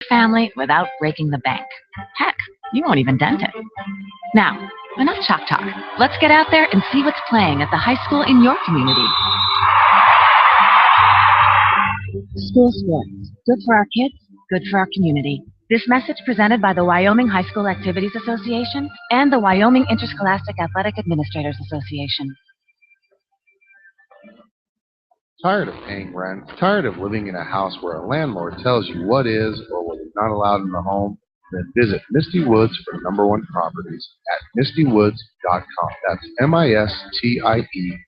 family without breaking the bank. Heck, you won't even dent it. Now, enough chalk talk. Let's get out there and see what's playing at the high school in your community. School sports. Good for our kids, good for our community. This message presented by the Wyoming High School Activities Association and the Wyoming Interscholastic Athletic Administrators Association. Tired of paying rent? Tired of living in a house where a landlord tells you what is or what is not allowed in the home? Then visit Misty Woods for #1 properties at mistywoods.com. That's MISTIE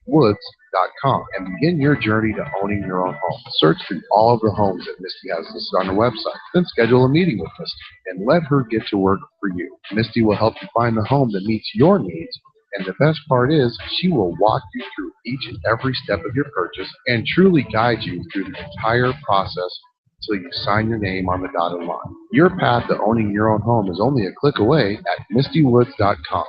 Woods.com and begin your journey to owning your own home. Search through all of the homes that Misty has listed on her website. Then schedule a meeting with Misty and let her get to work for you. Misty will help you find the home that meets your needs. And the best part is, she will walk you through each and every step of your purchase and truly guide you through the entire process until you sign your name on the dotted line. Your path to owning your own home is only a click away at mistywoods.com.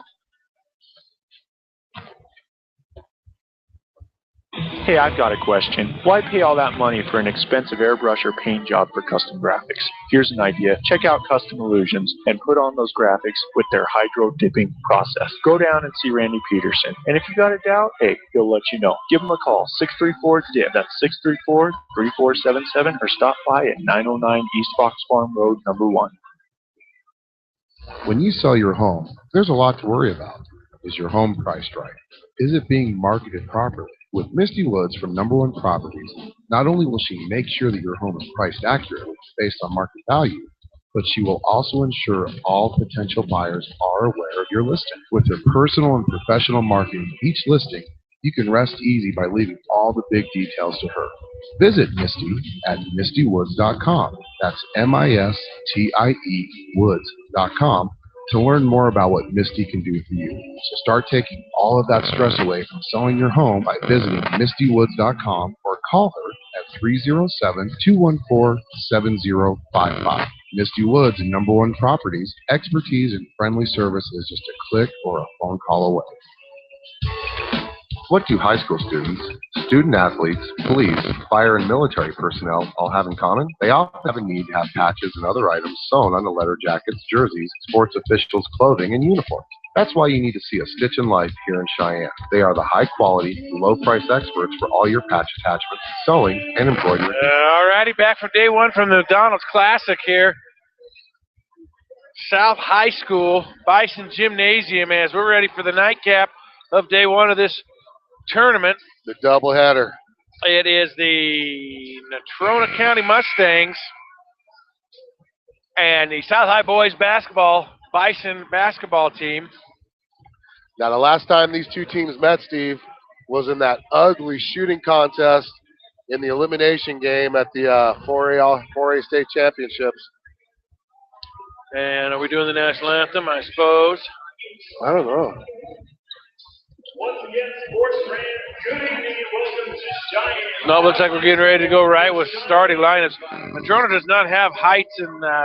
Hey, I've got a question. Why pay all that money for an expensive airbrush or paint job for custom graphics? Here's an idea. Check out Custom Illusions and put on those graphics with their hydro dipping process. Go down and see Randy Peterson. And if you got a doubt, hey, he'll let you know. Give him a call, 634-DIP. That's 634-3477, or stop by at 909 East Fox Farm Road, #1. When you sell your home, there's a lot to worry about. Is your home priced right? Is it being marketed properly? With Misty Woods from #1 Properties, not only will she make sure that your home is priced accurately based on market value, but she will also ensure all potential buyers are aware of your listing. With her personal and professional marketing of each listing, you can rest easy by leaving all the big details to her. Visit Misty at mistywoods.com. That's MISTIE Woods.com to learn more about what Misty can do for you. So start taking all of that stress away from selling your home by visiting mistywoods.com or call her at 307-214-7055. Misty Woods and #1 Properties, expertise and friendly service is just a click or a phone call away. What do high school students, student athletes, police, fire, and military personnel all have in common? They all have a need to have patches and other items sewn on the letter jackets, jerseys, sports officials' clothing, and uniforms. That's why you need to see a Stitch in Life here in Cheyenne. They are the high-quality, low-price experts for all your patch attachments, sewing, and embroidery. All righty, back for day one from the McDonald's Classic here. South High School, Bison Gymnasium, as we're ready for the nightcap of day one of this tournament. The doubleheader. It is the Natrona County Mustangs and the South High Boys basketball, Bison basketball team. Now, the last time these two teams met, Steve, was in that ugly shooting contest in the elimination game at the 4A State Championships. And are we doing the national anthem, I suppose? I don't know. Once again, sports fans, good evening and welcome to Cheyenne. No, it looks like we're getting ready to go right with starting lineups. Natrona does not have heights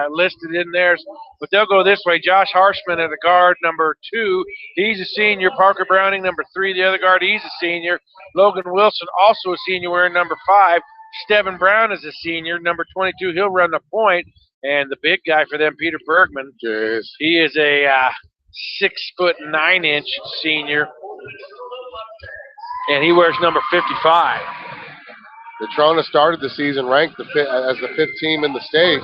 listed in theirs, but they'll go this way. Josh Harshman at the guard, #2. He's a senior. Parker Browning, #3, the other guard. He's a senior. Logan Wilson, also a senior, wearing #5. Steven Brown is a senior, #22. He'll run the point. And the big guy for them, Peter Bergman, he is a 6'9" senior. And he wears #55. Natrona started the season ranked as the 5th team in the state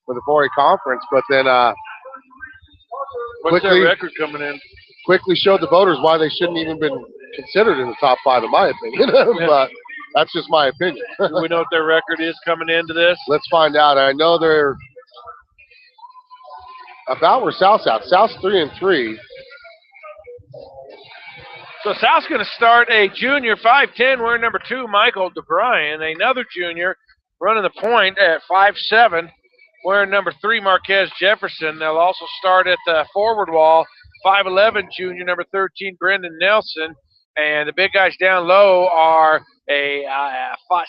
for the 4A conference, but then what's their record coming in? Quickly showed the voters why they shouldn't even been considered in the top 5, in my opinion. But that's just my opinion. Do we know what their record is coming into this? Let's find out. I know they're about where South's at. South's 3-3. So South's going to start a junior, 5'10", wearing #2, Michael DeBryan. Another junior running the point at 5'7", wearing #3, Marquez Jefferson. They'll also start at the forward wall, 5'11", junior, #13, Brendan Nelson. And the big guys down low are a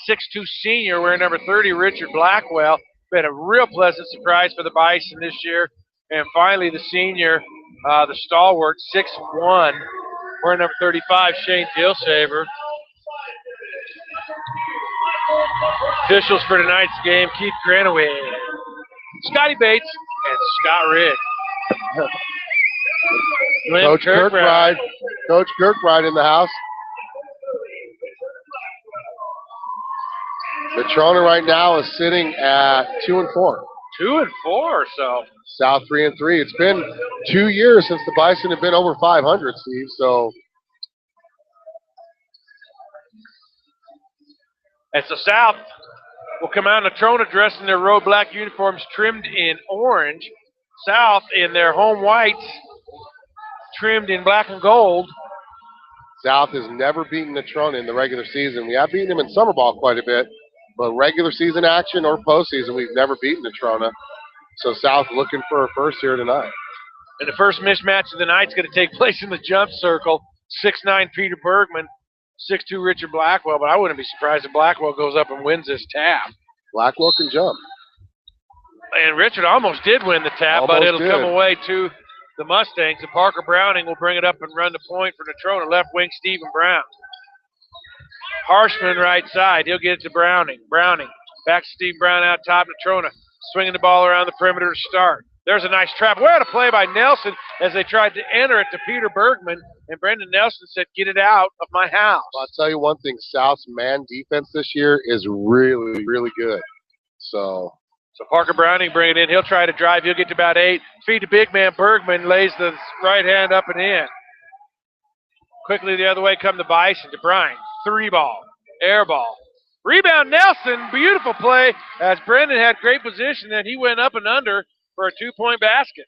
6'2" senior, wearing #30, Richard Blackwell. Been a real pleasant surprise for the Bison this year. And finally, the senior, the stalwart, 6'1", wearing #35, Shane Dilsaver. Officials for tonight's game, Keith Granaway. Scotty Bates and Scott Rigg. Coach Kirkbride in the house. Natrona right now is sitting at 2-4. 2-4, so. South 3-3. It's been 2 years since the Bison have been over 500, Steve. So. And so South will come out in Natrona dressed in their road black uniforms trimmed in orange. South in their home whites trimmed in black and gold. South has never beaten Natrona in the regular season. We have beaten them in summer ball quite a bit, but regular season action or postseason, we've never beaten Natrona. So South looking for a first here tonight. And the first mismatch of the night is going to take place in the jump circle. 6'9" Peter Bergman, 6'2" Richard Blackwell, but I wouldn't be surprised if Blackwell goes up and wins this tap. Blackwell can jump. And Richard almost did win the tap, but it'll come away to the Mustangs. And Parker Browning will bring it up and run the point for Natrona. Left wing, Stephen Brown. Harshman right side. He'll get it to Browning. Browning back to Steve Brown out top. Natrona swinging the ball around the perimeter to start. There's a nice trap. What a play by Nelson as they tried to enter it to Peter Bergman. And Brendan Nelson said, get it out of my house. Well, I'll tell you one thing. South's man defense this year is really, really good. So Parker Browning bring it in. He'll try to drive. He'll get to about 8. Feed to big man Bergman. Lays the right hand up and in. Quickly the other way come the Bison to Bryan. 3-ball. Air ball. Rebound Nelson. Beautiful play as Brendan had great position and he went up and under for a 2-point basket.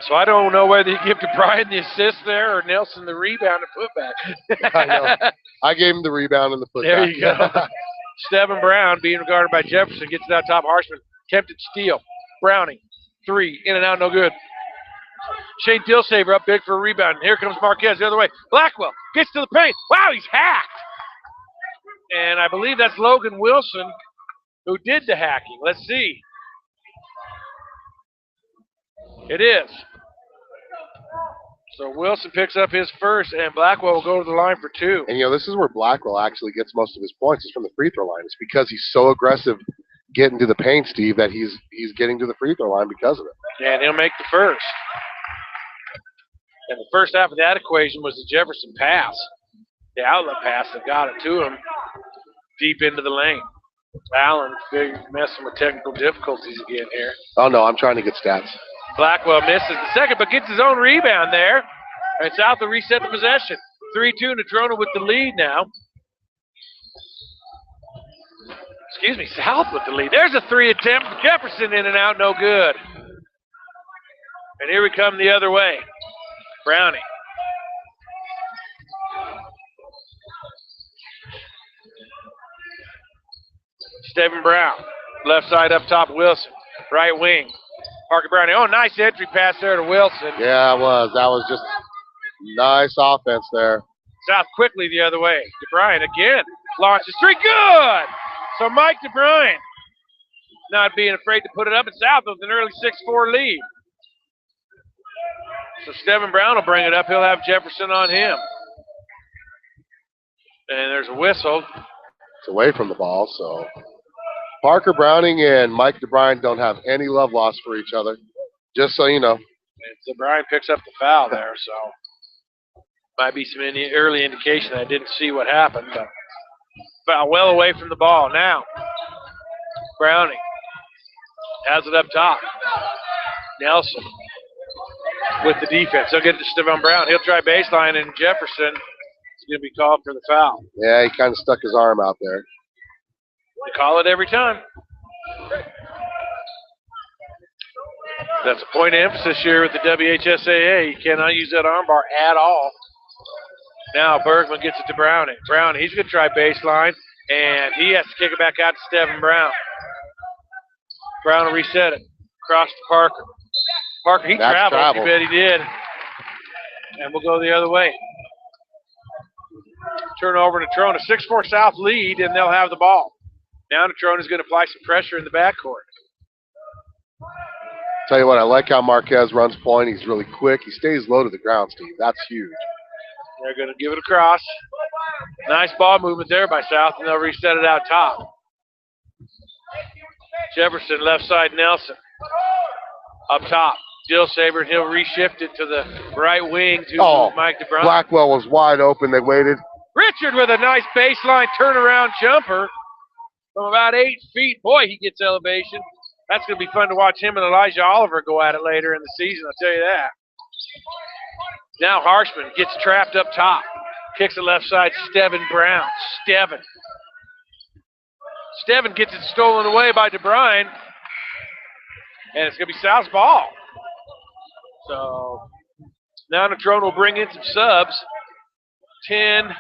So I don't know whether you give to Bryan the assist there or Nelson the rebound and putback. I know. I gave him the rebound and the putback. There you go. Stephen Brown being regarded by Jefferson gets it out top. Harshman attempted steal. Browning. 3. In and out, no good. Shane Dilsaver up big for a rebound. And here comes Marquez the other way. Blackwell gets to the paint. Wow, he's hacked. And I believe that's Logan Wilson who did the hacking. Let's see. It is. So Wilson picks up his first, and Blackwell will go to the line for 2. And, this is where Blackwell actually gets most of his points is from the free throw line. It's because he's so aggressive getting to the paint, Steve, that he's getting to the free throw line because of it. And he'll make the first. And the first half of that equation was the Jefferson pass, the outlet pass that got it to him deep into the lane. Allen messing with technical difficulties again here. Oh, no, I'm trying to get stats. Blackwell misses the second, but gets his own rebound there. And South will reset the possession. 3-2, Natrona with the lead now. Excuse me, South with the lead. There's a 3 attempt. Jefferson in and out, no good. And here we come the other way. Browning. Stephen Brown. Left side up top, Wilson. Right wing. Parker Browning. Oh, nice entry pass there to Wilson. Yeah, it was. That was just nice offense there. South quickly the other way. DeBryan again. Launches 3. Good! So Mike DeBryan not being afraid to put it up at South with an early 6-4 lead. So Stephen Brown will bring it up. He'll have Jefferson on him. And there's a whistle. It's away from the ball, so Parker Browning and Mike DeBryan don't have any love lost for each other, just so you know. And DeBryan picks up the foul there, so might be some early indication. I didn't see what happened, but foul well away from the ball. Now, Browning has it up top. Nelson with the defense. He'll get it to Stephen Brown. He'll try baseline, and Jefferson is going to be called for the foul. Yeah, he kind of stuck his arm out there. They call it every time. That's a point of emphasis here with the WHSAA. You cannot use that arm bar at all. Now Bergman gets it to Browning. Browning, he's going to try baseline, and he has to kick it back out to Stephen Brown. Brown will reset it. Across to Parker. Parker, he traveled. You bet he did. And we'll go the other way. Turnover to Natrona. 6-4 South lead, and they'll have the ball. Now Natrona's going to apply some pressure in the backcourt. Tell you what, I like how Marquez runs point. He's really quick. He stays low to the ground, Steve. That's huge. They're going to give it across. Nice ball movement there by South, and they'll reset it out top. Jefferson, left side, Nelson. Up top, Dillsaber, and he'll reshift it to the right wing to Mike DeBron. Blackwell was wide open. They waited. Richard with a nice baseline turnaround jumper from about 8 feet. Boy, he gets elevation. That's going to be fun to watch him and Elijah Oliver go at it later in the season, I'll tell you that. Now Harshman gets trapped up top. Kicks it left side, Steven Brown. Steven gets it stolen away by DeBryan. And it's going to be South's ball. So now Natrona will bring in some subs. 10,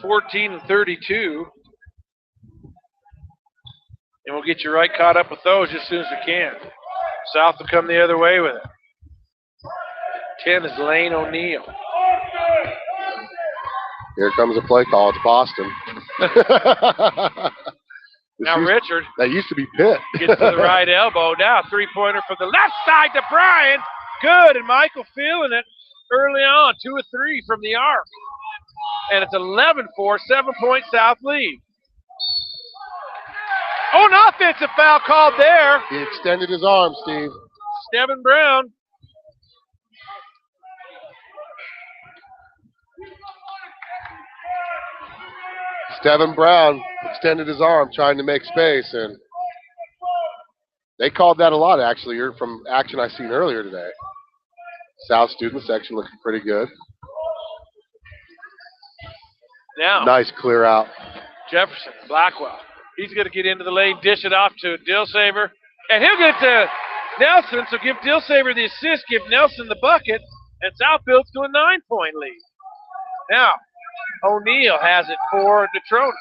14, and 32. And we'll get you right caught up with those as soon as we can. South will come the other way with it. 10 is Lane O'Neill. Here comes a play call. It's Boston. Now Richard. That used to be Pitt. Gets to the right elbow. Now three-pointer from the left side to Bryan. Good, and Michael feeling it early on. 2 of 3 from the arc. And it's 11-4, 7-point South lead. Oh, an offensive foul called there. He extended his arm, Steve. Steven Brown. Steven Brown extended his arm trying to make space, and they called that a lot, actually, from action I seen earlier today. South student section looking pretty good. Now. Nice clear out. Jefferson, Blackwell. He's going to get into the lane, dish it off to Dillsaber, and he'll get to Nelson, so give Dillsaber the assist, give Nelson the bucket, and South builds to a 9-point lead. Now, O'Neill has it for Natrona.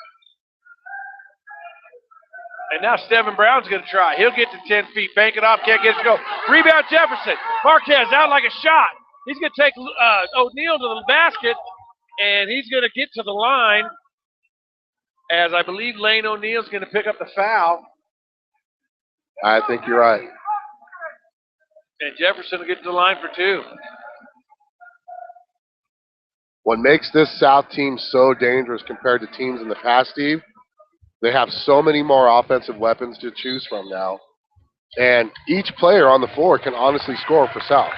And now Steven Brown's going to try. He'll get to 10 feet, bank it off, can't get it to go. Rebound Jefferson. Marquez out like a shot. He's going to take O'Neill to the basket, and he's going to get to the line, as I believe Lane O'Neill's going to pick up the foul. I think you're right. And Jefferson will get to the line for 2. What makes this South team so dangerous compared to teams in the past, Steve, they have so many more offensive weapons to choose from now. And each player on the floor can honestly score for South.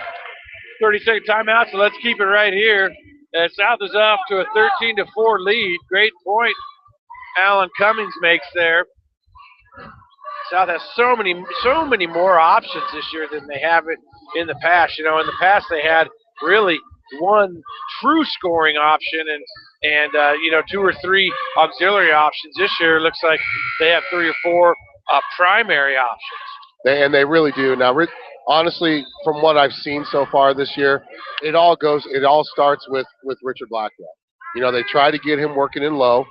30-second timeout, so let's keep it right here. South is off to a 13-4 lead. Great point Alan Cummings makes there. South has so many more options this year than they have it in the past. You know, in the past they had really one true scoring option and 2 or 3 auxiliary options. This year it looks like they have 3 or 4 primary options. They really do. Now, honestly, from what I've seen so far this year, it all starts with Richard Blackwell. You know, they try to get him working in low.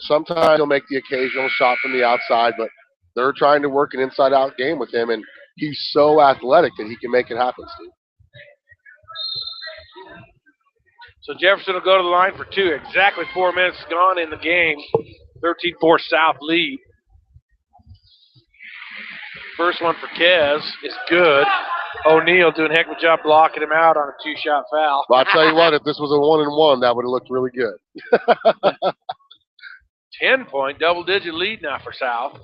Sometimes he'll make the occasional shot from the outside, but they're trying to work an inside-out game with him, and he's so athletic that he can make it happen, Steve. So Jefferson will go to the line for 2. Exactly 4 minutes gone in the game. 13-4 South lead. First one for Kez is good. O'Neill doing a heck of a job blocking him out on a 2-shot foul. Well, I'll tell you what, if this was a 1-and-1, that would have looked really good. 10-point, double-digit lead now for South.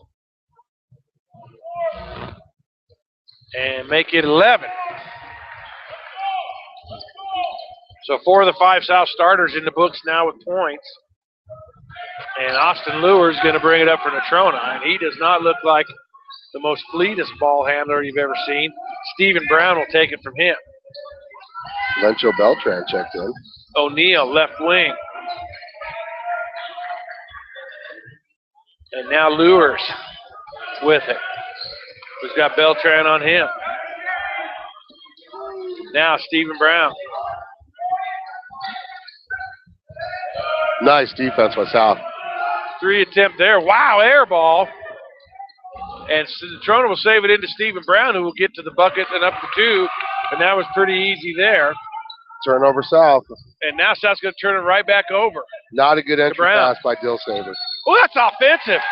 And make it 11. So 4 of the 5 South starters in the books now with points. And Austin Lure is going to bring it up for Natrona. And he does not look like the most fleetest ball handler you've ever seen. Steven Brown will take it from him. Lencho Beltran checked in. O'Neill, left wing. And now Lure's with it. Who's got Beltran on him. Now Steven Brown. Nice defense by South. 3 attempt there. Wow, air ball. And Natrona will save it into Steven Brown, who will get to the bucket and up to 2. And that was pretty easy there. Turnover South. And now South's going to turn it right back over. Not a good entry pass by Dillsaber. Oh, that's offensive.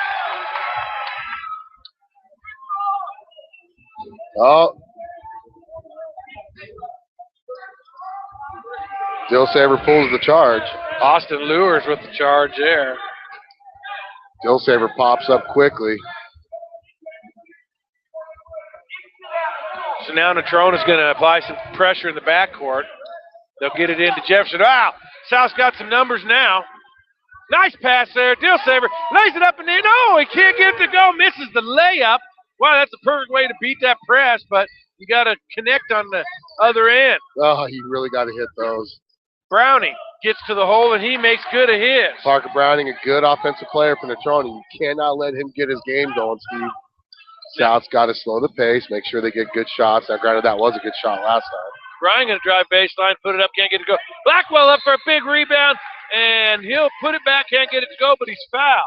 Oh. Dillsaber pulls the charge. Austin Lures with the charge there. Dillsaber pops up quickly. So now Natrona's going to apply some pressure in the backcourt. They'll get it into Jefferson. Wow, South's got some numbers now. Nice pass there. Dilsaver lays it up and in. Oh, he can't get it to go. Misses the layup. Wow, that's a perfect way to beat that press, but you got to connect on the other end. Oh, he really got to hit those. Browning gets to the hole, and he makes good of his. Parker Browning, a good offensive player for Natrona. You cannot let him get his game going, Steve. South's got to slow the pace, make sure they get good shots. Now, granted, that was a good shot last time. Bryan going to drive baseline, put it up, can't get it to go. Blackwell up for a big rebound, and he'll put it back, can't get it to go, but he's fouled.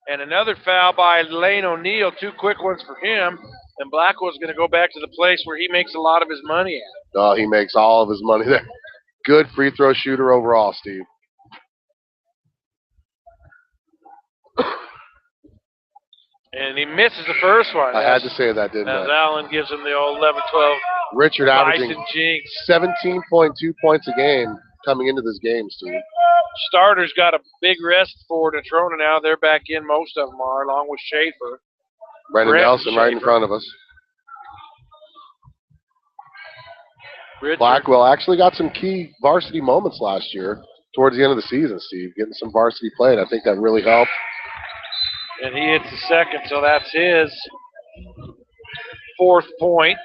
And another foul by Lane O'Neal, 2 quick ones for him. And Blackwell's going to go back to the place where he makes a lot of his money at. Oh, he makes all of his money there. Good free throw shooter overall, Steve. And he misses the first one. I had to say that, didn't I? Allen gives him the old 11-12. Richard averaging Bison jinx. 17.2 points a game coming into this game, Steve. Starters got a big rest for Natrona now. They're back in, most of them are, along with Schaefer. Brandon Nelson right in front of us. Richard. Blackwell actually got some key varsity moments last year towards the end of the season, Steve, getting some varsity play, and I think that really helped. And he hits the second, so that's his 4th point.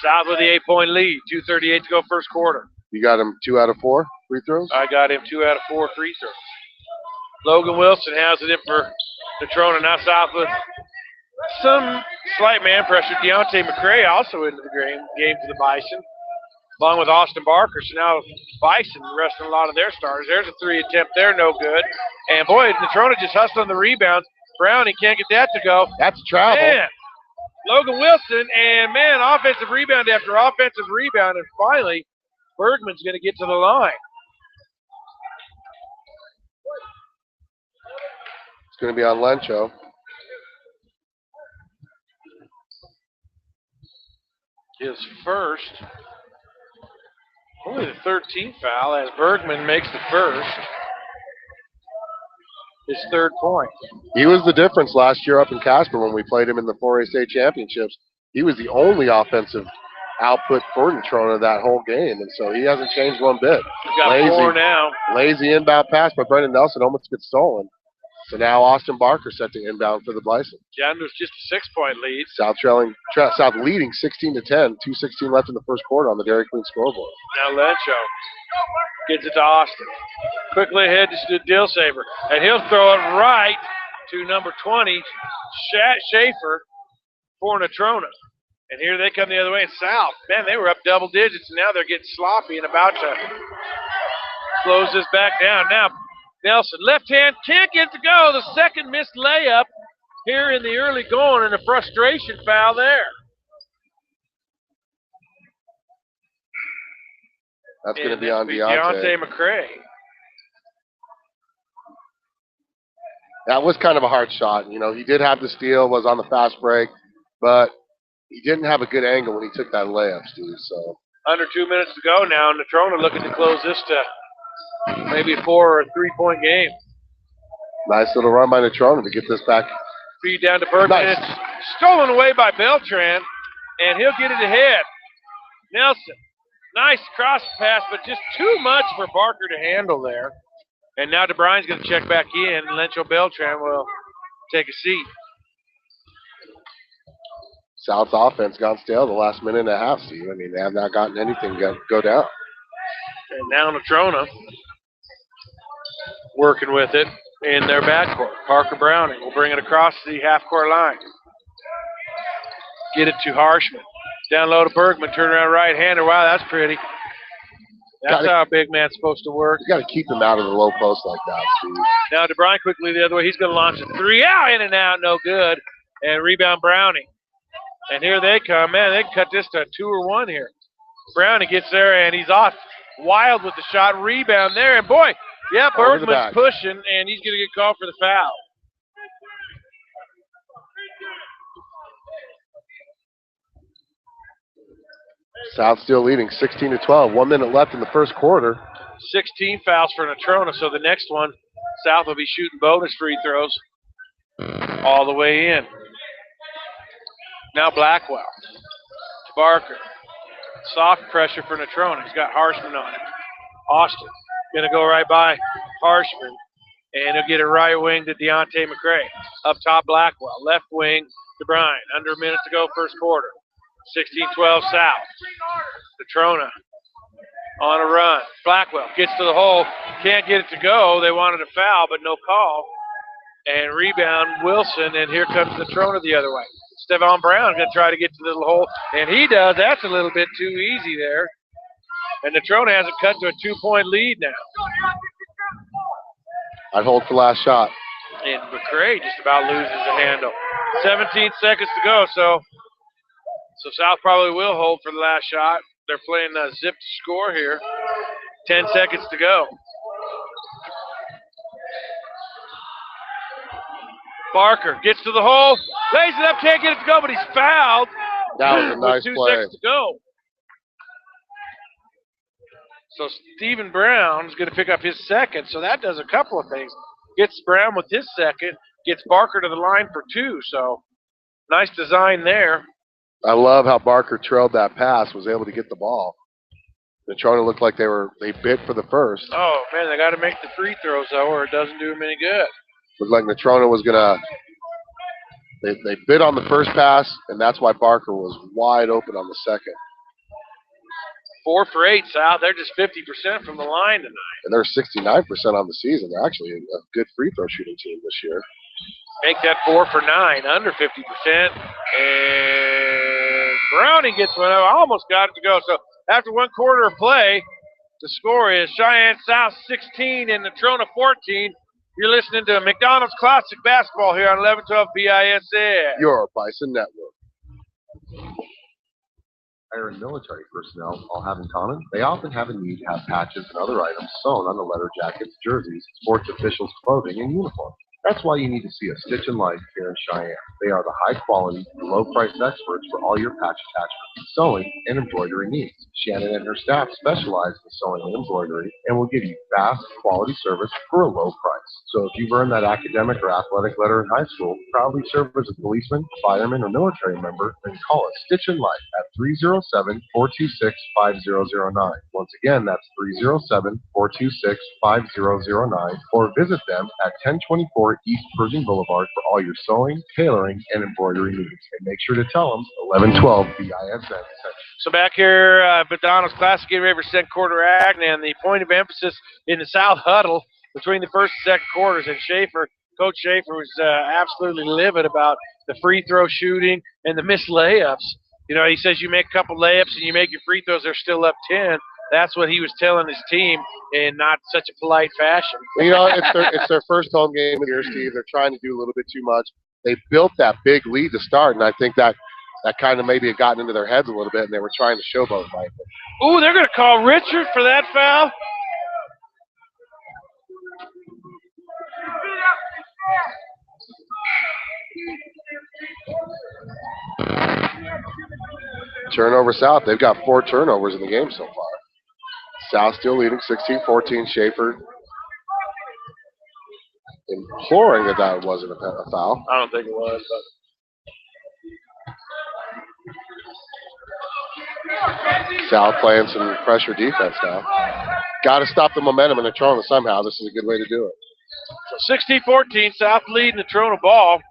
South with the 8-point lead. 2:38 to go first quarter. You got him 2 out of 4 free throws? I got him 2 out of 4 free throws. Logan Wilson has it in for Natrona. Now South with some slight man pressure. Deontay McCray also into the game for the Bison, along with Austin Barker. So now Bison resting a lot of their starters. There's a 3 attempt there, no good. And boy, Natrona just hustling the rebounds. Brown, he can't get that to go. That's travel. Man, Logan Wilson, and man, offensive rebound after offensive rebound, and finally Bergman's going to get to the line. It's going to be on Lencho. His first, only the 13th foul, as Bergman makes the first. His 3rd point. He was the difference last year up in Casper when we played him in the 4A state championships. He was the only offensive output for Natrona that whole game, and so he hasn't changed one bit. He's got 4 now. Lazy inbound pass by Brendan Nelson almost gets stolen. So now Austin Barker set to inbound for the Bison. John was just a 6-point lead. South leading 16-10. 2:16 left in the first quarter on the Dairy Queen scoreboard. Now Lencho gets it to Austin. Quickly ahead to Dilsaver, and he'll throw it right to number 20, Schaefer, for Natrona. And here they come the other way. And South, man, they were up double digits, and now they're getting sloppy and about to close this back down. Now Nelson, left hand, can't get to go. The second missed layup here in the early going, and a frustration foul there. That's going to be on Deontay McCray. That was kind of a hard shot. You know, he did have the steal, was on the fast break, but he didn't have a good angle when he took that layup, Steve. So under 2 minutes to go now. Natrona looking to close this to maybe a 4 or a 3-point game. Nice little run by Natrona to get this back. Feed down to Bergman. Nice. It's stolen away by Beltran, and he'll get it ahead. Nelson, nice cross pass, but just too much for Barker to handle there. And now DeBrine's going to check back in. Lencho Beltran will take a seat. South's offense got stale the last minute and a half, Steve. I mean, they have not gotten anything go down. And now Natrona working with it in their backcourt. Parker Browning will bring it across the half-court line. Get it to Harshman. Down low to Bergman. Turn around right-hander. Wow, that's pretty. That's how a big man's supposed to work. You got to keep him out of the low post like that, Steve. Now DeBrine quickly the other way. He's going to launch a 3. In and out, no good. And rebound Browning. And here they come. Man, they cut this to a 2 or 1 here. Browning gets there, and he's off wild with the shot. Rebound there. And, boy, yeah, Bergman's pushing, and he's going to get called for the foul. South still leading 16-12. 1 minute left in the first quarter. 16 fouls for Natrona, so the next one, South will be shooting bonus free throws all the way in. Now Blackwell to Barker. Soft pressure for Natrona. He's got Harshman on him. Austin going to go right by Harshman. And he'll get it right wing to Deontay McCray. Up top, Blackwell. Left wing to Bryan. Under a minute to go, first quarter. 16-12 South. Natrona on a run. Blackwell gets to the hole. Can't get it to go. They wanted a foul, but no call. And rebound Wilson, and here comes Natrona the other way. Stevan Brown going to try to get to the little hole, and he does. That's a little bit too easy there. And Natrona has it cut to a 2-point lead now. I'd hold for last shot. And McCray just about loses the handle. 17 seconds to go, so South probably will hold for the last shot. They're playing zip to score here. 10 seconds to go. Barker gets to the hole, lays it up, can't get it to go, but he's fouled. That was a nice with 2 play. seconds to go. So Stephen Brown is going to pick up his second, so that does a couple of things. Gets Brown with his second, gets Barker to the line for 2, so nice design there. I love how Barker trailed that pass, was able to get the ball. Natrona looked like they bit for the first. Oh, man, they got to make the free throws, though, or it doesn't do them any good. Looked like Natrona was going to – they bit on the first pass, and that's why Barker was wide open on the second. 4 for 8, South. They're just 50% from the line tonight. And they're 69% on the season. They're actually a good free throw shooting team this year. Make that 4 for 9, under 50%. And Browning gets one. Almost got it to go. So after 1 quarter of play, the score is Cheyenne South 16 and Natrona 14. You're listening to McDonald's Classic Basketball here on 1112 BISN. Your Bison Network. Iron military personnel all have in common, they often have a need to have patches and other items sewn on the leather jackets, jerseys, sports officials' clothing, and uniforms. That's why you need to see a Stitch and Life here in Cheyenne. They are the high-quality, low-priced experts for all your patch attachments, sewing, and embroidery needs. Shannon and her staff specialize in sewing and embroidery and will give you fast, quality service for a low price. So if you've earned that academic or athletic letter in high school, proudly serve as a policeman, fireman, or military member, then call us Stitch and Life at 307-426-5009. Once again, that's 307-426-5009, or visit them at 1024 East Pershing Boulevard for all your sewing, tailoring, and embroidery needs. And make sure to tell them 1112 BISN. So back here, McDonald's Classic getting ready for second quarter act, and the point of emphasis in the South huddle between the first and second quarters. And Coach Schaefer was absolutely livid about the free throw shooting and the missed layups. You know, he says you make a couple layups and you make your free throws, they're still up 10. That's what he was telling his team in not such a polite fashion. You know, it's their first home game of the year, Steve. They're trying to do a little bit too much. They built that big lead to start, and I think that kind of maybe had gotten into their heads a little bit, and they were trying to showboat Mike. Ooh, they're going to call Richard for that foul. Turnover South. They've got 4 turnovers in the game so far. South still leading 16-14. Schaefer imploring that wasn't a foul. I don't think it was, but South playing some pressure defense now. Got to stop the momentum in Natrona somehow. This is a good way to do it. So 16-14, South leading the Natrona ball.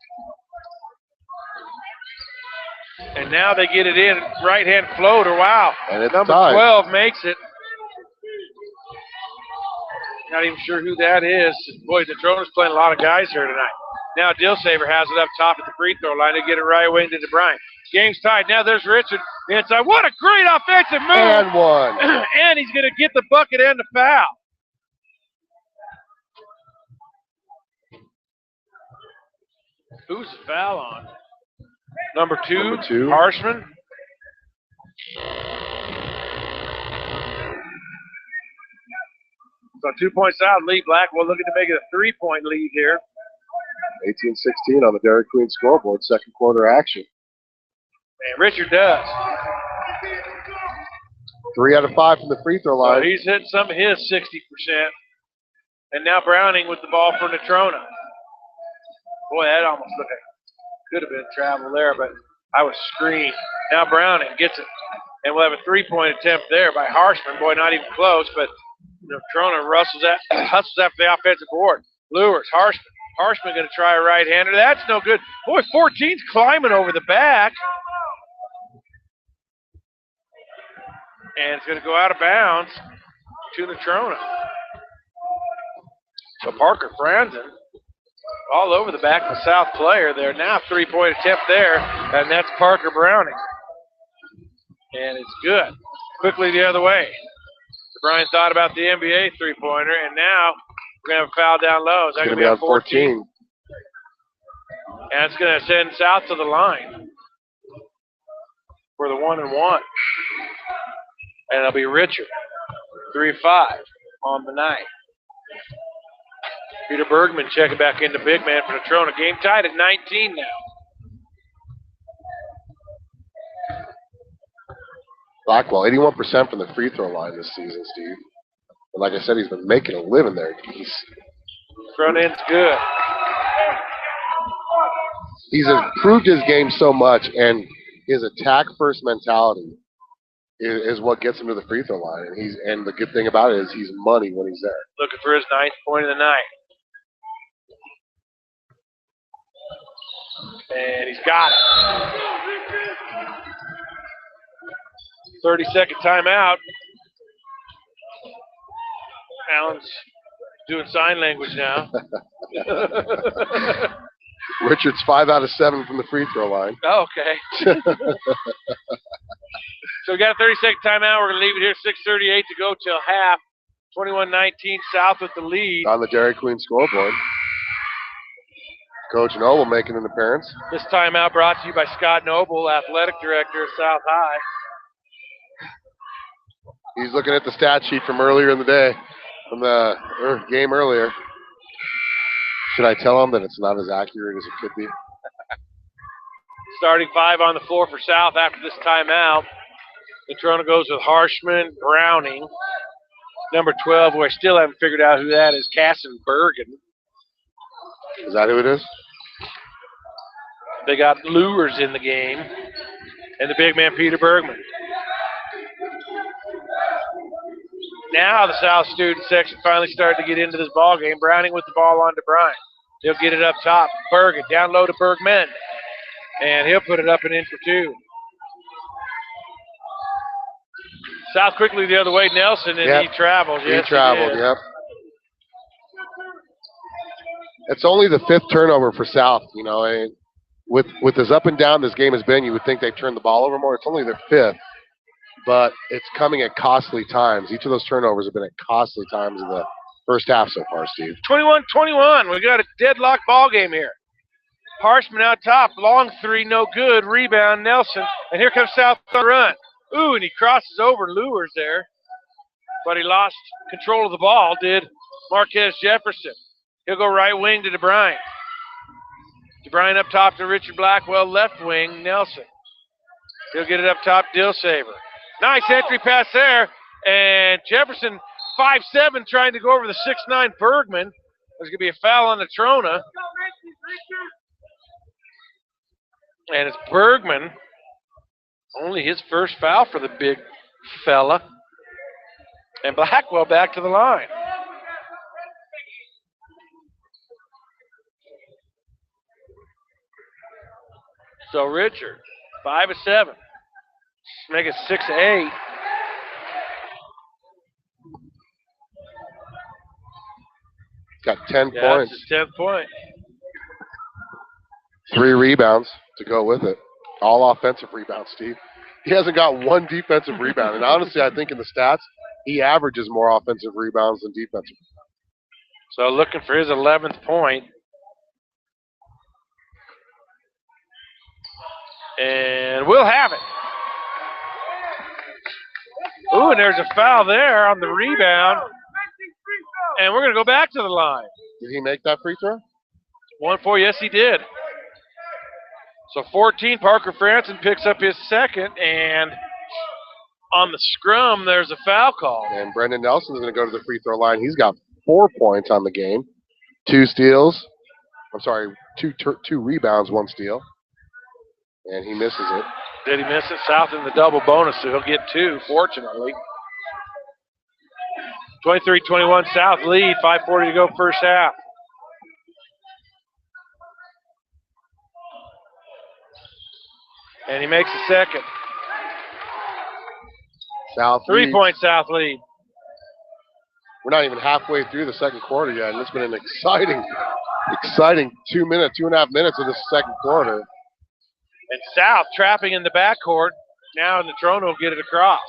And now they get it in, right-hand floater. Wow. And it's Number tied. 12 makes it. Not even sure who that is. Boy, Natrona's playing a lot of guys here tonight. Now Dillsaver has it up top at the free throw line. They get it right away into DeBryan. Game's tied. Now there's Richard inside. What a great offensive move. And one. And he's going to get the bucket and the foul. Who's the foul on? Number two. Harshman. So 2 points out, lead Blackwell looking to make it a 3-point lead here. 18-16 on the Dairy Queen scoreboard, second quarter action. And Richard does. 3 out of 5 from the free throw line. So he's hitting some of his 60%. And now Browning with the ball for Natrona. Boy, that almost looked like could have been travel there, but I was screened. Now Browning gets it. And we'll have a three-point attempt there by Harshman. Boy, not even close, but Natrona hustles after the offensive board. Lures, Harshman. Harshman going to try a right-hander. That's no good. Boy, 14's climbing over the back. And it's going to go out of bounds to Natrona. So Parker Franzen all over the back of the South player there. Now three-point attempt there, and that's Parker Browning. And it's good. Quickly the other way. Brian thought about the NBA three-pointer, and now we're going to have a foul down low. Is that going to be on 14? And it's going to send South to the line for the 1-and-1. And it'll be Richard. 3-5 on the night. Peter Bergman checking back into big man for Natrona. Game tied at 19 now. Blackwell, 81% from the free throw line this season, Steve. But like I said, he's been making a living there. Front end's good. He's improved his game so much, and his attack-first mentality is what gets him to the free throw line. And the good thing about it is he's money when he's there. Looking for his 9th point of the night. And he's got it. 30-second timeout. Allen's doing sign language now. Richard's 5 out of 7 from the free throw line. Oh, okay. So we got a 30-second timeout. We're going to leave it here. 6:38 to go till half. 21-19 South with the lead. On the Dairy Queen scoreboard. Coach Noble making an appearance. This timeout brought to you by Scott Noble, athletic director of South High. He's looking at the stat sheet from earlier in the day, from the game earlier. Should I tell him that it's not as accurate as it could be? Starting 5 on the floor for South after this timeout. Natrona goes with Harshman, Browning. Number 12, who I still haven't figured out who that is, Casson Bergen. Is that who it is? They got Lures in the game. And the big man, Peter Bergman. Now the South student section finally started to get into this ball game. Browning with the ball on to Bryant. He'll get it up top. Bergen down low to Bergman. And he'll put it up and in for 2. South quickly the other way. Nelson, and he travels. He traveled, yep. It's only the 5th turnover for South, you know. And with as up and down this game has been, you would think they'd turn the ball over more. It's only their 5th. But it's coming at costly times. Each of those turnovers have been at costly times in the first half so far, Steve. 21-21. We got a deadlock ball game here. Harshman out top. Long 3, no good. Rebound, Nelson. And here comes South on the run. Ooh, and he crosses over Lures there. But he lost control of the ball, did Marquez Jefferson. He'll go right wing to DeBryan. DeBryan up top to Richard Blackwell. Left wing, Nelson. He'll get it up top, Dillsaver. Nice entry pass there, and Jefferson, 5'7", trying to go over the 6'9" Bergman. There's going to be a foul on Natrona. And it's Bergman. Only his first foul for the big fella. And Blackwell back to the line. So Richard, 5 of 7. Make it 6-8. Got 10 points. That's his 10th point. 3 rebounds to go with it. All offensive rebounds, Steve. He hasn't got 1 defensive rebound. And honestly, I think in the stats, he averages more offensive rebounds than defensive. So looking for his 11th point. And we'll have it. Ooh, and there's a foul there on the rebound. And we're going to go back to the line. Did he make that free throw? 1-4, yes, he did. So 14, Parker Franzen picks up his 2nd, and on the scrum, there's a foul call. And Brendan Nelson's going to go to the free throw line. He's got 4 points on the game, 2 steals. I'm sorry, two rebounds, 1 steal. And he misses it. Did he miss it? South in the double bonus, so he'll get 2, fortunately. 23-21 South lead, 5:40 to go first half. And he makes the second. South 3-point South lead. We're not even halfway through the second quarter yet, and it's been an exciting 2 minutes, 2.5 minutes of this second quarter. And South trapping in the backcourt. Now Natrona will get it across.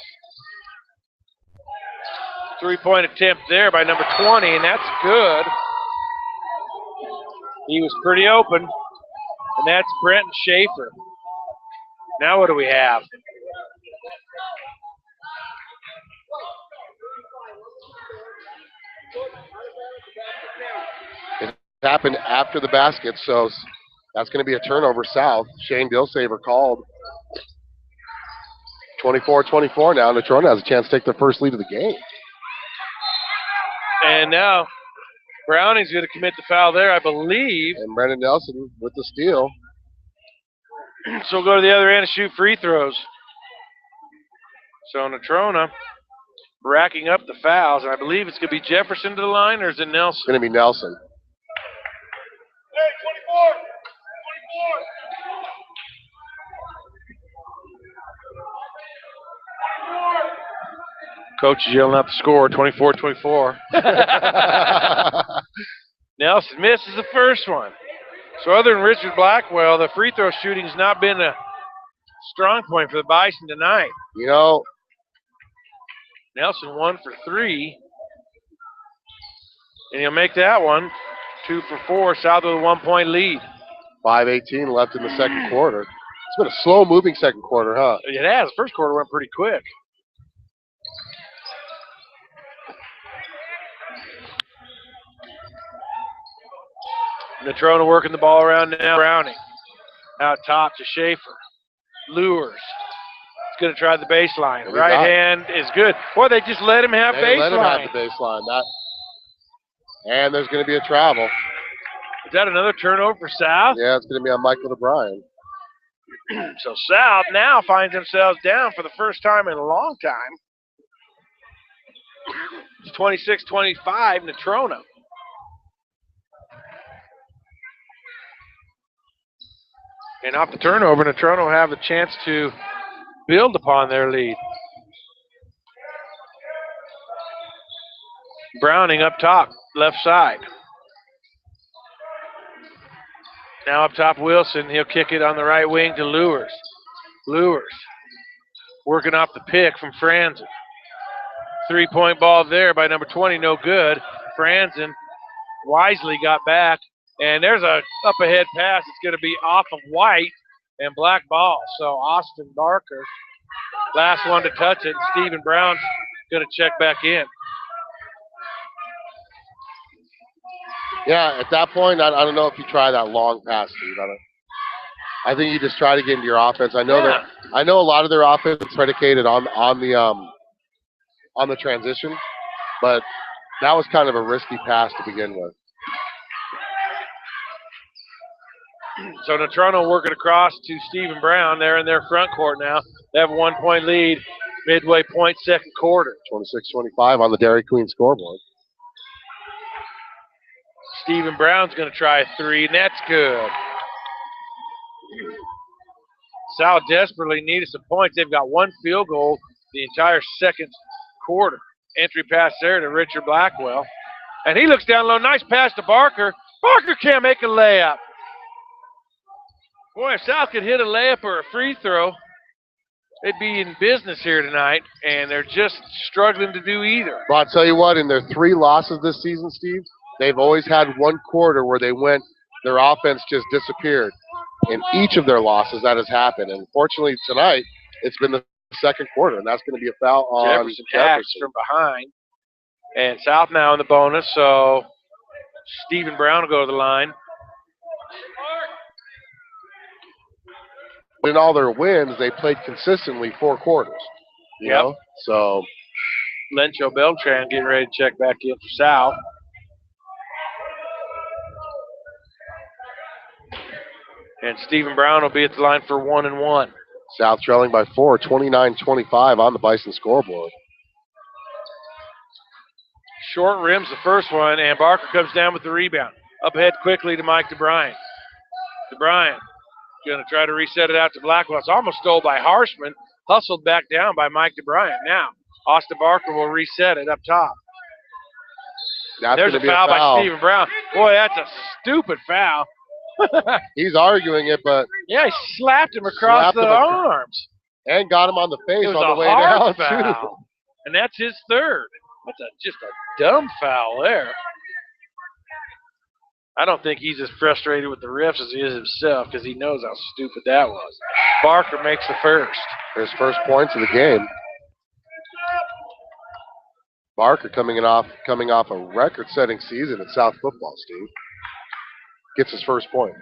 3-point attempt there by number 20, and that's good. He was pretty open, and that's Brenton Schaefer. Now what do we have? It happened after the basket, so that's going to be a turnover South. Shane Dilsaver called. 24-24 now. Natrona has a chance to take their first lead of the game. And now Browning's going to commit the foul there, I believe. And Brendan Nelson with the steal. So we'll go to the other end and shoot free throws. So Natrona racking up the fouls, and I believe it's going to be Jefferson to the line, or is it Nelson? It's going to be Nelson. Hey, 24. Coach is yelling out the score, 24-24. Nelson misses the first one. So other than Richard Blackwell, the free throw shooting has not been a strong point for the Bison tonight. You know, Nelson 1 for 3. And he'll make that one 2 for 4. South with a 1-point lead. 5:18 left in the second quarter. It's been a slow-moving second quarter, huh? It has. First quarter went pretty quick. Natrona working the ball around now. Browning out top to Schaefer. Lures. He's going to try the baseline. Right hand is good. Boy, they just let him have baseline. Let him have the baseline. And there's going to be a travel. Is that another turnover for South? Yeah, it's going to be on Michael DeBryan. So South now finds themselves down for the first time in a long time. It's 26-25 Natrona. And off the turnover, Natrona will have the chance to build upon their lead. Browning up top, left side. Now up top, Wilson. He'll kick it on the right wing to Lures. Lures working off the pick from Franzen. 3-point ball there by number 20, no good. Franzen wisely got back. And there's a up-ahead pass. It's going to be off of White and black ball. So Austin Barker, last one to touch it. Stephen Brown's going to check back in. Yeah, at that point, I don't know if you try that long pass, Steve. I think you just try to get into your offense. I know a lot of their offense is predicated on the transition, but that was kind of a risky pass to begin with. So Natrona working across to Stephen Brown. They're in their front court now. They have a 1-point lead, midway point, second quarter. 26-25 on the Dairy Queen scoreboard. Stephen Brown's going to try a 3, and that's good. South desperately needed some points. They've got 1 field goal the entire second quarter. Entry pass there to Richard Blackwell. And he looks down low. Nice pass to Barker. Barker can't make a layup. Boy, if South could hit a layup or a free throw, they'd be in business here tonight, and they're just struggling to do either. Well, I'll tell you what, in their 3 losses this season, Steve, they've always had 1 quarter where their offense just disappeared. In each of their losses, that has happened. And fortunately, tonight, it's been the second quarter, and that's going to be a foul on Jefferson. From behind. And South now in the bonus, so Stephen Brown will go to the line. In all their wins, they played consistently 4 quarters. You know? So Lencho Beltran getting ready to check back in for South. And Stephen Brown will be at the line for 1-1. South trailing by 4, 29-25 on the Bison scoreboard. Short rims the first one, and Barker comes down with the rebound. Up ahead quickly to Mike DeBryan. DeBryan going to try to reset it out to Blackwell. It's almost stole by Harshman. Hustled back down by Mike DeBryan. Now, Austin Barker will reset it up top. There's a foul by Stephen Brown. Boy, that's a stupid foul. He's arguing it, but yeah, he slapped him across the arms. And got him on the face on the way down, foul. too. And that's his third. That's just a dumb foul there. I don't think he's as frustrated with the refs as he is himself because he knows how stupid that was. Barker makes the first. His first points of the game. Barker coming off a record-setting season at South football, Steve. Gets his first point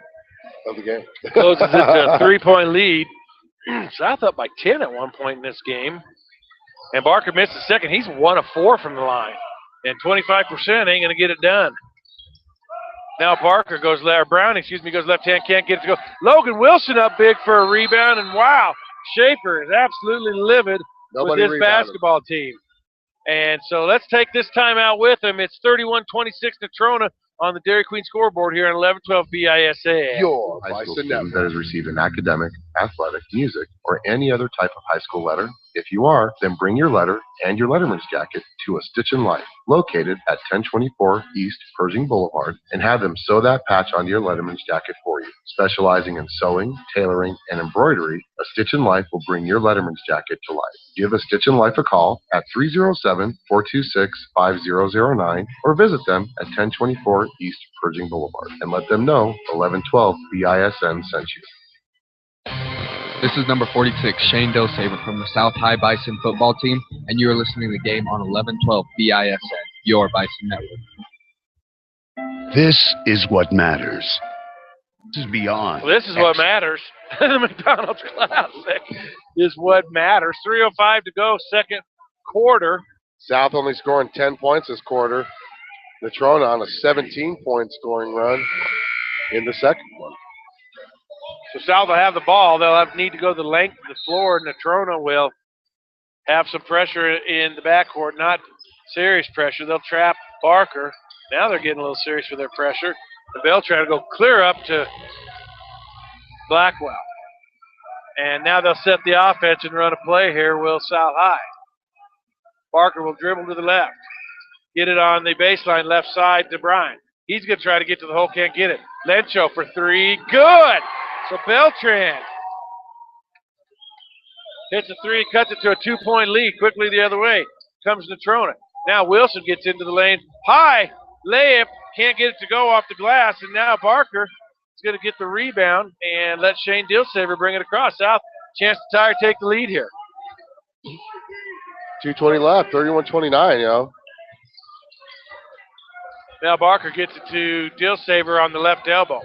of the game. Closes it to a 3-point lead. South up by 10 at one point in this game. And Barker missed the second. He's 1 of 4 from the line. And 25% ain't going to get it done. Now Barker goes left. Brown, goes left hand. Can't get it to go. Logan Wilson up big for a rebound. And wow, Schaefer is absolutely livid with his basketball team. And so let's take this timeout with him. It's 31-26 Natrona on the Dairy Queen scoreboard here on 1112 BISN. Your high school student that has received an academic, athletic, music, or any other type of high school letter? If you are, then bring your letter and your letterman's jacket to A Stitch in Life, located at 1024 East Pershing Boulevard, and have them sew that patch onto your letterman's jacket for you. Specializing in sewing, tailoring, and embroidery, A Stitch in Life will bring your letterman's jacket to life. Give A Stitch in Life a call at 307-426-5009 or visit them at 1024 East Pershing Boulevard and let them know 1112 BISN sent you. This is number 46, Shane Dosaver from the South High Bison football team, and you are listening to the game on 1112 BISN, your Bison network. This is what matters. This is beyond. Well, this is what matters. The McDonald's Classic is what matters. 3:05 to go, second quarter. South only scoring 10 points this quarter. Natrona on a 17-point scoring run in the second one. So South will have the ball. They'll need to go the length of the floor. Natrona will have some pressure in the backcourt, not serious pressure. They'll trap Barker. Now they're getting a little serious with their pressure. And they'll try to go clear up to Blackwell. And now they'll set the offense and run a play here, will South High. Barker will dribble to the left. Get it on the baseline left side to Bryan. He's going to try to get to the hole, can't get it. Lencho for three, good! So Beltran hits a three, cuts it to a 2-point lead. Quickly the other way comes Natrona. Now Wilson gets into the lane. High layup, can't get it to go off the glass. And now Barker is going to get the rebound and let Shane Dilsaver bring it across. South, chance to tie or take the lead here. 2:20 left, 31-29, yo. Now Barker gets it to Dilsaver on the left elbow.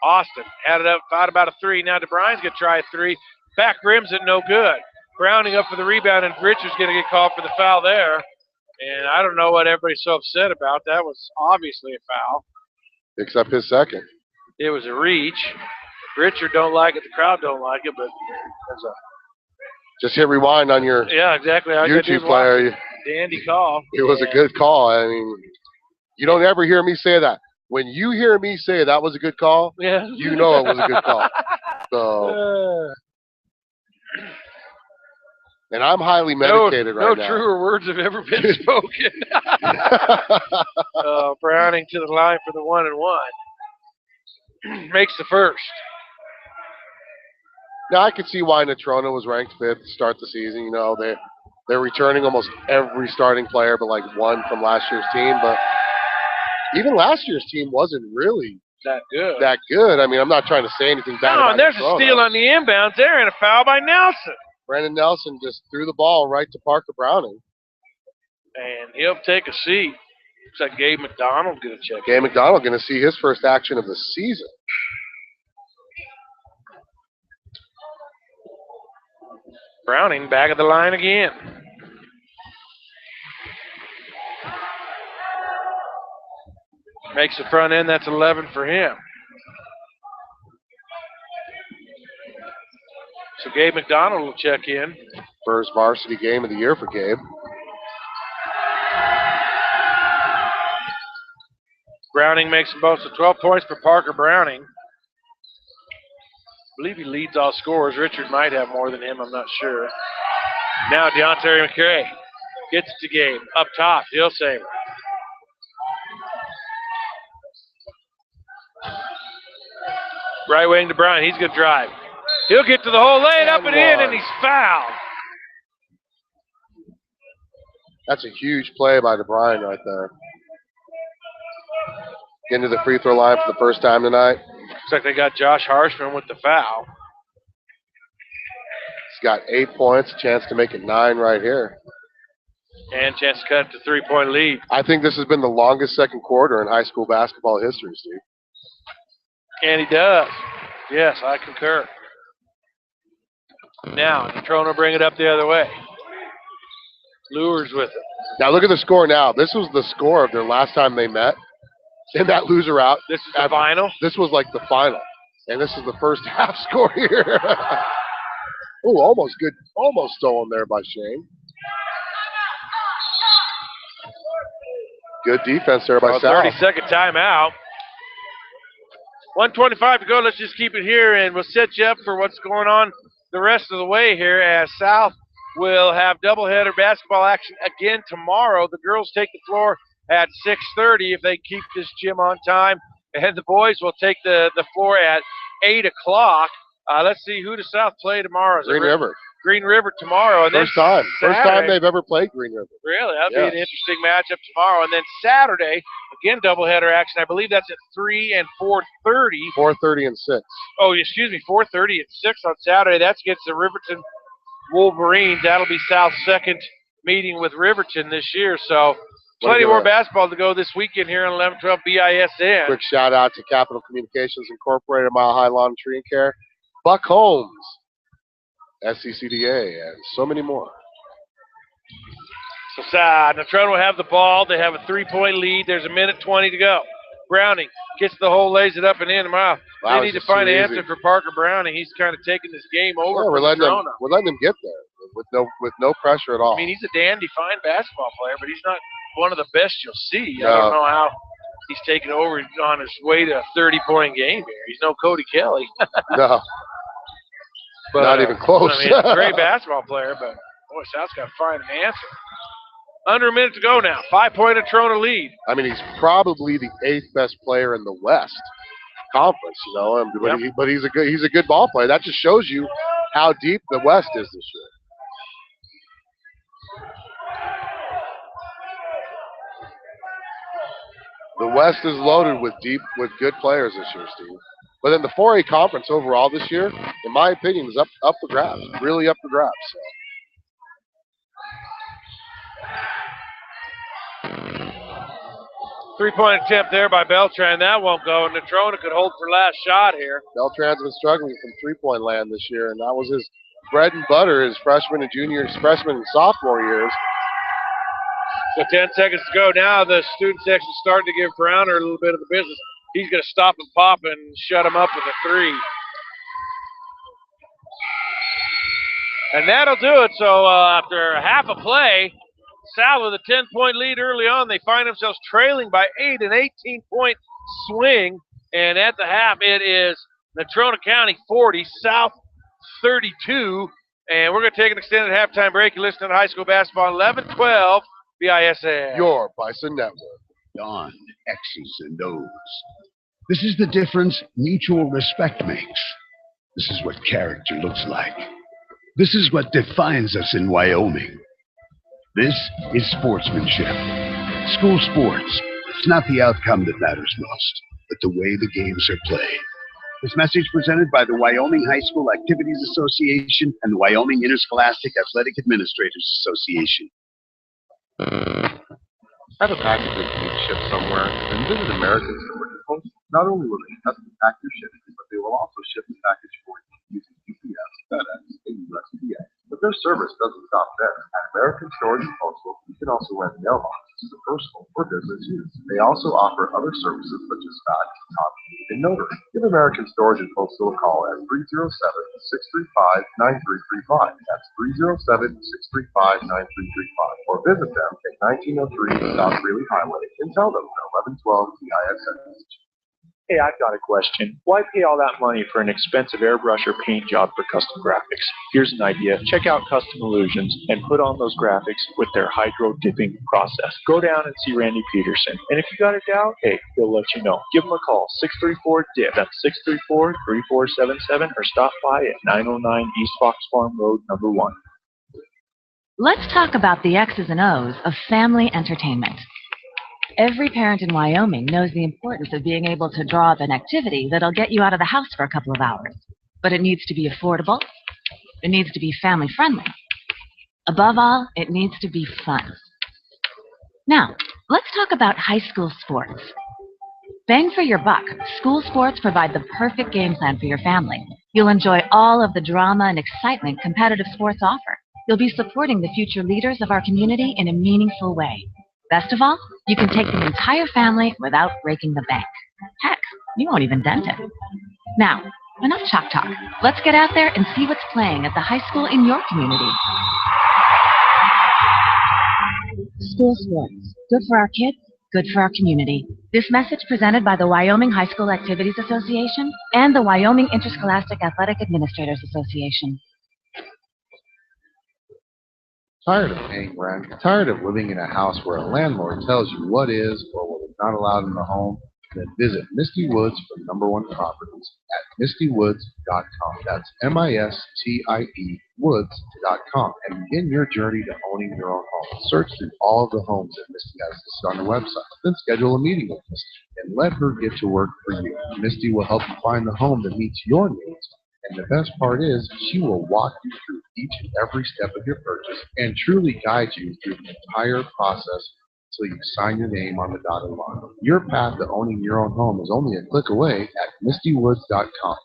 Austin had it up, thought about a three. Now DeBryan's going to try a three. Back rims it, no good. Browning up for the rebound, and Richards going to get called for the foul there. And I don't know what everybody's so upset about. That was obviously a foul. Picks up his second. It was a reach. Richard don't like it. The crowd don't like it, but there's a... Just hit rewind on your YouTube player. Dandy call. It was a good call. I mean, you don't ever hear me say that. When you hear me say that was a good call, you know it was a good call. So, and I'm highly medicated right now. No truer words have ever been spoken. Browning to the line for the 1-and-1. Makes the first. Now, I could see why Natrona was ranked 5th to start the season. You know, they're returning almost every starting player but like one from last year's team. But even last year's team wasn't really that good. I mean, I'm not trying to say anything bad about and there's Natrona. A steal on the inbounds there and a foul by Nelson. Brandon Nelson just threw the ball right to Parker Browning. And he'll take a seat. Looks like Gabe McDonald going to check. Gabe McDonald going to see his first action of the season. Browning back at the line again. Makes the front end, that's 11 for him. So Gabe McDonald will check in. First varsity game of the year for Gabe. Browning makes them both, so 12 points for Parker Browning. I believe he leads all scorers. Richard might have more than him, I'm not sure. Now Deontay McCray gets it to Gabe. Up top, he'll save it. Right wing to Brian, he's going to drive. He'll get to the hole, lay it up and in, and he's fouled. That's a huge play by DeBryan right there. Getting to the free throw line for the first time tonight. Looks like they got Josh Harshman with the foul. He's got 8 points, a chance to make it 9 right here. And chance to cut it to 3-point lead. I think this has been the longest second quarter in high school basketball history, Steve. And he does. Yes, I concur. Now, Natrona bring it up the other way. Lures with it. Now look at the score now. This was the score of their last time they met. In that loser out. This is the final? This was like the final. And this is the first half score here. Oh, almost good. Almost stolen there by Shane. Good defense there by South. 30-second timeout. 1:25 to go. Let's just keep it here, and we'll set you up for what's going on the rest of the way here as South will have doubleheader basketball action again tomorrow. The girls take the floor at 6:30 if they keep this gym on time, and the boys will take the floor at 8 o'clock. Let's see who does South play tomorrow. Green River. Green River tomorrow. And First then time. First time they've ever played Green River. Really? That'll be an interesting matchup tomorrow. And then Saturday, again, doubleheader action. I believe that's at 3 and 4:30. 4:30 and 6. Oh, excuse me, 4:30 and 6 on Saturday. That's against the Riverton Wolverines. That'll be South's second meeting with Riverton this year. So plenty more basketball to go this weekend here on 11-12 BISN. Quick shout out to Capital Communications Incorporated, Mile High Lawn and Tree and Care, Buck Holmes, SCCDA, and so many more. So Natrona will have the ball. They have a 3-point lead. There's a minute 20 to go. Browning gets the hole, lays it up and in. Wow, they need to find an answer for Parker Browning. He's kind of taking this game over. Well, we're letting him get there with no pressure at all. I mean, he's a dandy fine basketball player, but he's not one of the best you'll see. I don't know how he's taken over on his way to a 30-point game here. He's no Cody Kelly. No. But, not even close. I mean, a great basketball player, but boy, South's got to find an answer. Under a minute to go now. 5-point Natrona lead. I mean, he's probably the 8th best player in the West Conference, you know. But he's a good ball player. That just shows you how deep the West is this year. The West is loaded with good players this year, Steve. But then the 4A conference overall this year, in my opinion, is up for grabs. Really up for grabs. So. 3-point attempt there by Beltran. That won't go. Natrona could hold for last shot here. Beltran's been struggling from three-point land this year, and that was his bread and butter his freshman and sophomore years. So 10 seconds to go. Now the student section starting to give Browner a little bit of the business. He's going to stop and pop and shut him up with a 3. And that'll do it. So after half a play, South with a 10-point lead early on. They find themselves trailing by 8, an 18-point swing. And at the half, it is Natrona County 40, South 32. And we're going to take an extended halftime break. You're listening to high school basketball 11-12 BISN. Your Bison Network. Beyond X's and O's. This is the difference mutual respect makes. This is what character looks like. This is what defines us in Wyoming. This is sportsmanship. School sports. It's not the outcome that matters most, but the way the games are played. This message presented by the Wyoming High School Activities Association and the Wyoming Interscholastic Athletic Administrators Association. Have a package that needs shipped somewhere, then visit American Storage Post. Not only will they custom pack your shipping, but they will also ship the package for you using UPS, FedEx, and USPS. But their service doesn't stop there. At American Storage and Postal, you can also rent mailboxes for personal or business use. They also offer other services such as fax, copy, and notary. Give American Storage and Postal a call at 307-635-9335. That's 307-635-9335. Or visit them at 1903 South Greeley Highway and tell them that 1112 BISN. Hey, I've got a question. Why pay all that money for an expensive airbrush or paint job for custom graphics? Here's an idea. Check out Custom Illusions and put on those graphics with their hydro dipping process. Go down and see Randy Peterson. And if you got a doubt, hey, he'll let you know. Give him a call, 634-DIP. That's 634-3477, or stop by at 909 East Fox Farm Road, number 1. Let's talk about the X's and O's of family entertainment. Every parent in Wyoming knows the importance of being able to draw up an activity that'll get you out of the house for a couple of hours. But it needs to be affordable. It needs to be family-friendly. Above all, it needs to be fun. Now, let's talk about high school sports. Bang for your buck, school sports provide the perfect game plan for your family. You'll enjoy all of the drama and excitement competitive sports offer. You'll be supporting the future leaders of our community in a meaningful way. Best of all, you can take the entire family without breaking the bank. Heck, you won't even dent it. Now, enough chalk talk. Let's get out there and see what's playing at the high school in your community. School sports. Good for our kids, good for our community. This message presented by the Wyoming High School Activities Association and the Wyoming Interscholastic Athletic Administrators Association. Tired of paying rent? Tired of living in a house where a landlord tells you what is or what is not allowed in the home? Then visit Misty Woods for #1 properties at mistywoods.com. That's MISTIE woods.com, and begin your journey to owning your own home. Search through all of the homes that Misty has listed on her website. Then schedule a meeting with Misty and let her get to work for you. Misty will help you find the home that meets your needs. And the best part is, she will walk you through each and every step of your purchase and truly guide you through the entire process until you sign your name on the dotted line. Your path to owning your own home is only a click away at mistywoods.com.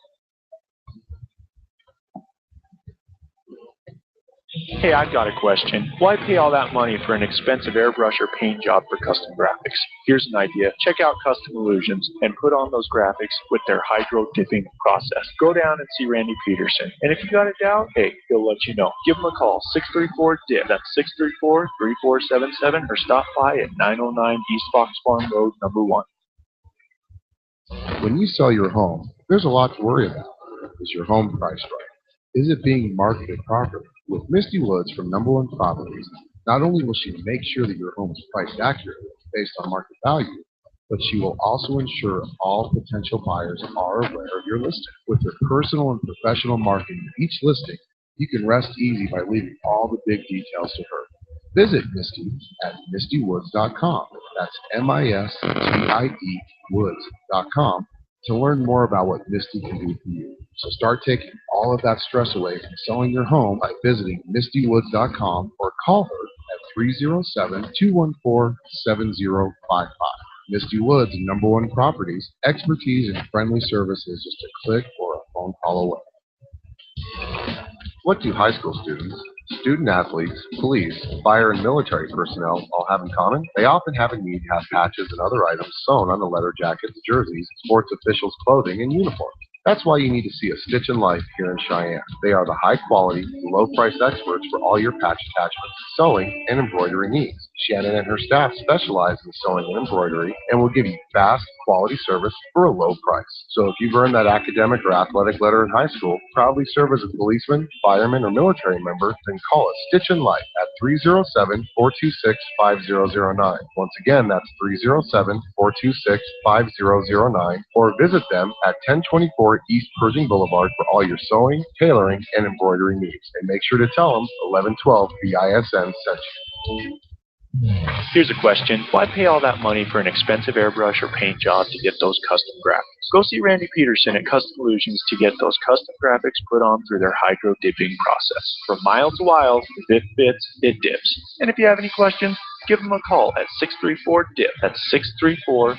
Hey, I've got a question. Why pay all that money for an expensive airbrush or paint job for custom graphics? Here's an idea. Check out Custom Illusions and put on those graphics with their hydro dipping process. Go down and see Randy Peterson. And if you got a doubt, hey, he'll let you know. Give him a call, 634-DIP. That's 634-3477, or stop by at 909 East Fox Farm Road, number 1. When you sell your home, there's a lot to worry about. Is your home priced right? Is it being marketed properly? With Misty Woods from #1 Properties, not only will she make sure that your home is priced accurately based on market value, but she will also ensure all potential buyers are aware of your listing. With her personal and professional marketing of each listing, you can rest easy by leaving all the big details to her. Visit Misty at mistywoods.com. That's MISTIE woods.com to learn more about what Misty can do for you. So start taking all of that stress away from selling your home by visiting mistywoods.com or call her at 307-214-7055. Misty Woods, #1 Properties, expertise and friendly services just a click or a phone call away. What do high school students, student athletes, police, fire, and military personnel all have in common? They often have a need to have patches and other items sewn on the leather jackets, jerseys, sports officials' clothing, and uniforms. That's why you need to see A Stitch in Life here in Cheyenne. They are the high-quality, low-price experts for all your patch attachments, sewing, and embroidery needs. Shannon and her staff specialize in sewing and embroidery and will give you fast, quality service for a low price. So if you've earned that academic or athletic letter in high school, proudly serve as a policeman, fireman, or military member, then call A Stitch in Life at 307-426-5009. Once again, that's 307-426-5009, or visit them at 1024 East Pershing Boulevard for all your sewing, tailoring, and embroidery needs. And make sure to tell them 1112 BISN sent you. Here's a question. Why pay all that money for an expensive airbrush or paint job to get those custom graphics? Go see Randy Peterson at Custom Illusions to get those custom graphics put on through their hydro dipping process. From mild to wild, if it fits, it dips. And if you have any questions, give them a call at 634-DIP. That's 634-3477.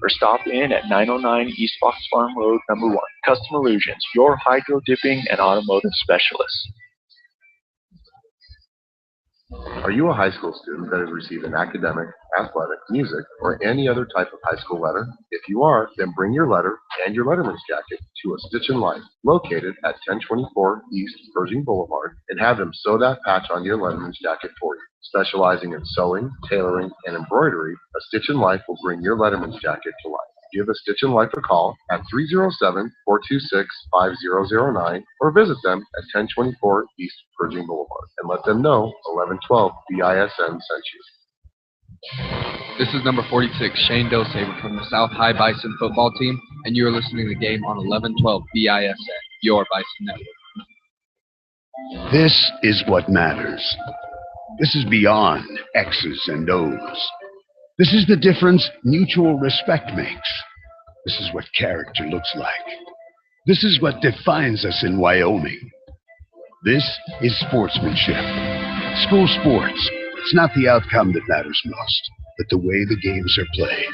Or stop in at 909 East Fox Farm Road, #1. Custom Illusions, your hydro dipping and automotive specialists. Are you a high school student that has received an academic, athletic, music, or any other type of high school letter? If you are, then bring your letter and your letterman's jacket to A Stitch in Life, located at 1024 East Pershing Boulevard, and have them sew that patch on your letterman's jacket for you. Specializing in sewing, tailoring, and embroidery, A Stitch in Life will bring your letterman's jacket to life. Give A Stitch in Life a call at 307-426-5009 or visit them at 1024 East Pershing Boulevard and let them know 1112 BISN sent you. This is number 46, Shane Dosaver from the South High Bison football team, and you are listening to the game on 1112 BISN, your Bison network. This is what matters. This is beyond X's and O's. This is the difference mutual respect makes. This is what character looks like. This is what defines us in Wyoming. This is sportsmanship. School sports. It's not the outcome that matters most, but the way the games are played.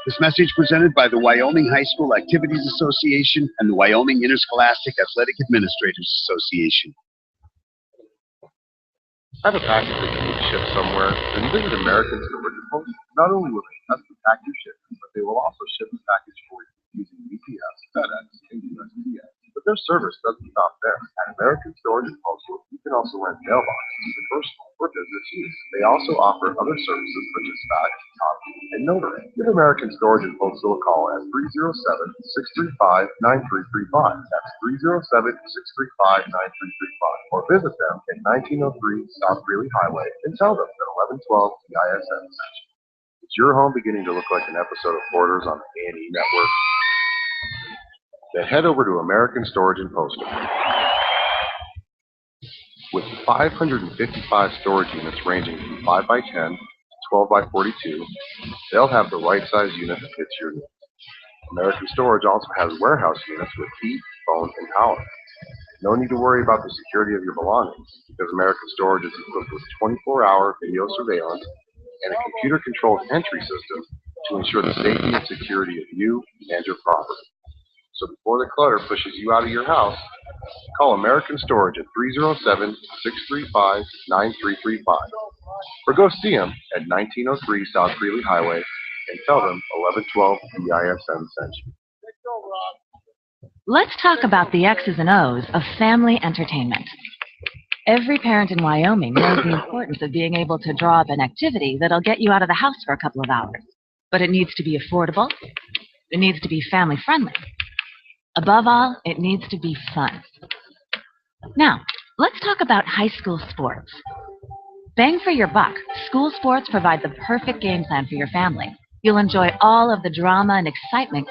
This message presented by the Wyoming High School Activities Association and the Wyoming Interscholastic Athletic Administrators Association. Have a package that you need to ship somewhere, then visit American Storage Post. Not only will they custom pack your shipment, but they will also ship the package for you using UPS, FedEx, and USPS. But their service doesn't stop there. At American Storage and Postal, you can also rent mailboxes for personal or business use. They also offer other services such as fax, copy, and notary. Give American Storage and Postal a call at 307-635-9335. That's 307-635-9335. Or visit them at 1903 South Greeley Highway and tell them that 1112 BISN sent you. Is your home beginning to look like an episode of Hoarders on the A&E network? Then head over to American Storage and Postal. With 555 storage units ranging from 5x10 to 12x42, they'll have the right size unit that fits your needs. American Storage also has warehouse units with heat, phone, and power. No need to worry about the security of your belongings, because American Storage is equipped with 24-hour video surveillance and a computer-controlled entry system to ensure the safety and security of you and your property. So before the clutter pushes you out of your house, call American Storage at 307-635-9335. Or go see them at 1903 South Greeley Highway and tell them 1112 BISN sent you. Let's talk about the X's and O's of family entertainment. Every parent in Wyoming knows the importance of being able to draw up an activity that'll get you out of the house for a couple of hours. But it needs to be affordable. It needs to be family-friendly. Above all, it needs to be fun. Now, let's talk about high school sports. Bang for your buck, school sports provide the perfect game plan for your family. You'll enjoy all of the drama and excitement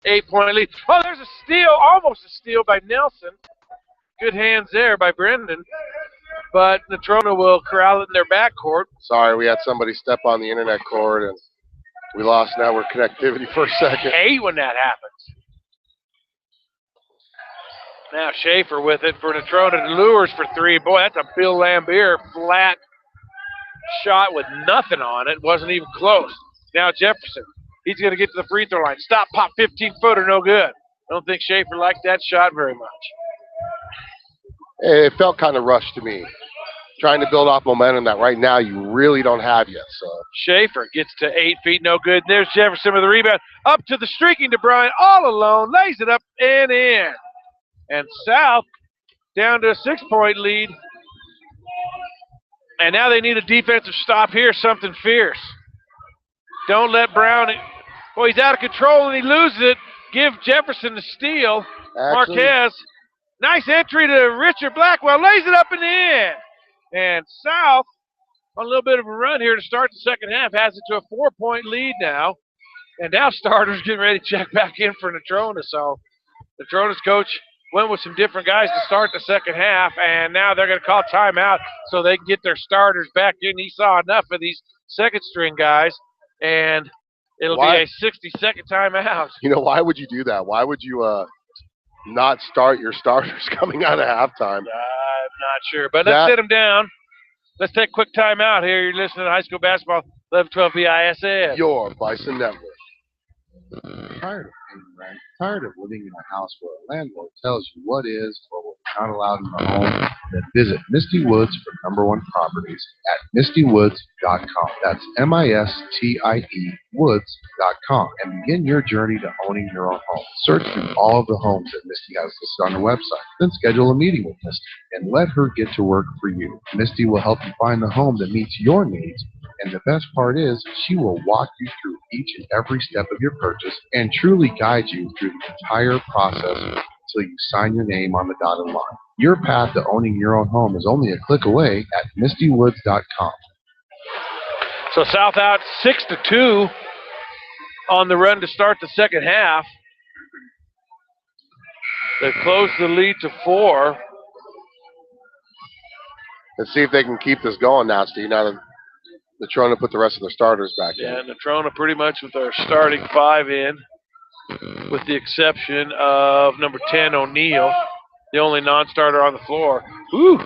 8-point lead. Oh, there's a steal, almost a steal by Nelson. Good hands there by Brendan. But Natrona will corral it in their backcourt. Sorry, we had somebody step on the internet cord and we lost network connectivity for a second. I hate when that happens. Now Schaefer with it for Natrona. Lures for three. Boy, that's a Bill Lambier flat shot with nothing on it. Wasn't even close. Now Jefferson. He's going to get to the free throw line. Stop, pop, 15-footer, no good. Don't think Schaefer liked that shot very much. It felt kind of rushed to me. Trying to build off momentum that right now you really don't have yet. So Schaefer gets to 8 feet, no good. There's Jefferson with the rebound. Up to the streaking to Bryant, all alone. Lays it up and in. And South down to a 6-point lead. And now they need a defensive stop here, something fierce. Don't let Brown, boy, he's out of control and he loses it. Give Jefferson the steal. Marquez, nice entry to Richard Blackwell, lays it up and in. And South, on a little bit of a run here to start the second half, has it to a 4-point lead now. And now starters getting ready to check back in for Natrona. So Natrona's coach went with some different guys to start the second half, and now they're going to call timeout so they can get their starters back in. He saw enough of these second-string guys, and it'll be a 60-second timeout. You know, why would you do that? Why would you not start your starters coming out of halftime? I'm not sure, but let's sit them down. Let's take a quick timeout here. You're listening to High School Basketball 1112 BISN. Your Bison Network. Tired of paying rent? Tired of living in a house where a landlord tells you what is or what is not allowed in the home? Then visit Misty Woods for #1 properties at mistywoods.com. That's MISTIE woods.com and begin your journey to owning your own home. Search through all of the homes that Misty has listed on her website. Then schedule a meeting with Misty and let her get to work for you. Misty will help you find the home that meets your needs. And the best part is, she will walk you through each and every step of your purchase and truly guide you through the entire process until you sign your name on the dotted line. Your path to owning your own home is only a click away at mistywoods.com. So South out 6-2 on the run to start the second half. They've closed the lead to 4. Let's see if they can keep this going now, Steve. Now that Natrona put the rest of their starters back in. Yeah, Natrona pretty much with their starting 5 in, with the exception of number 10, O'Neal, the only non-starter on the floor. Ooh,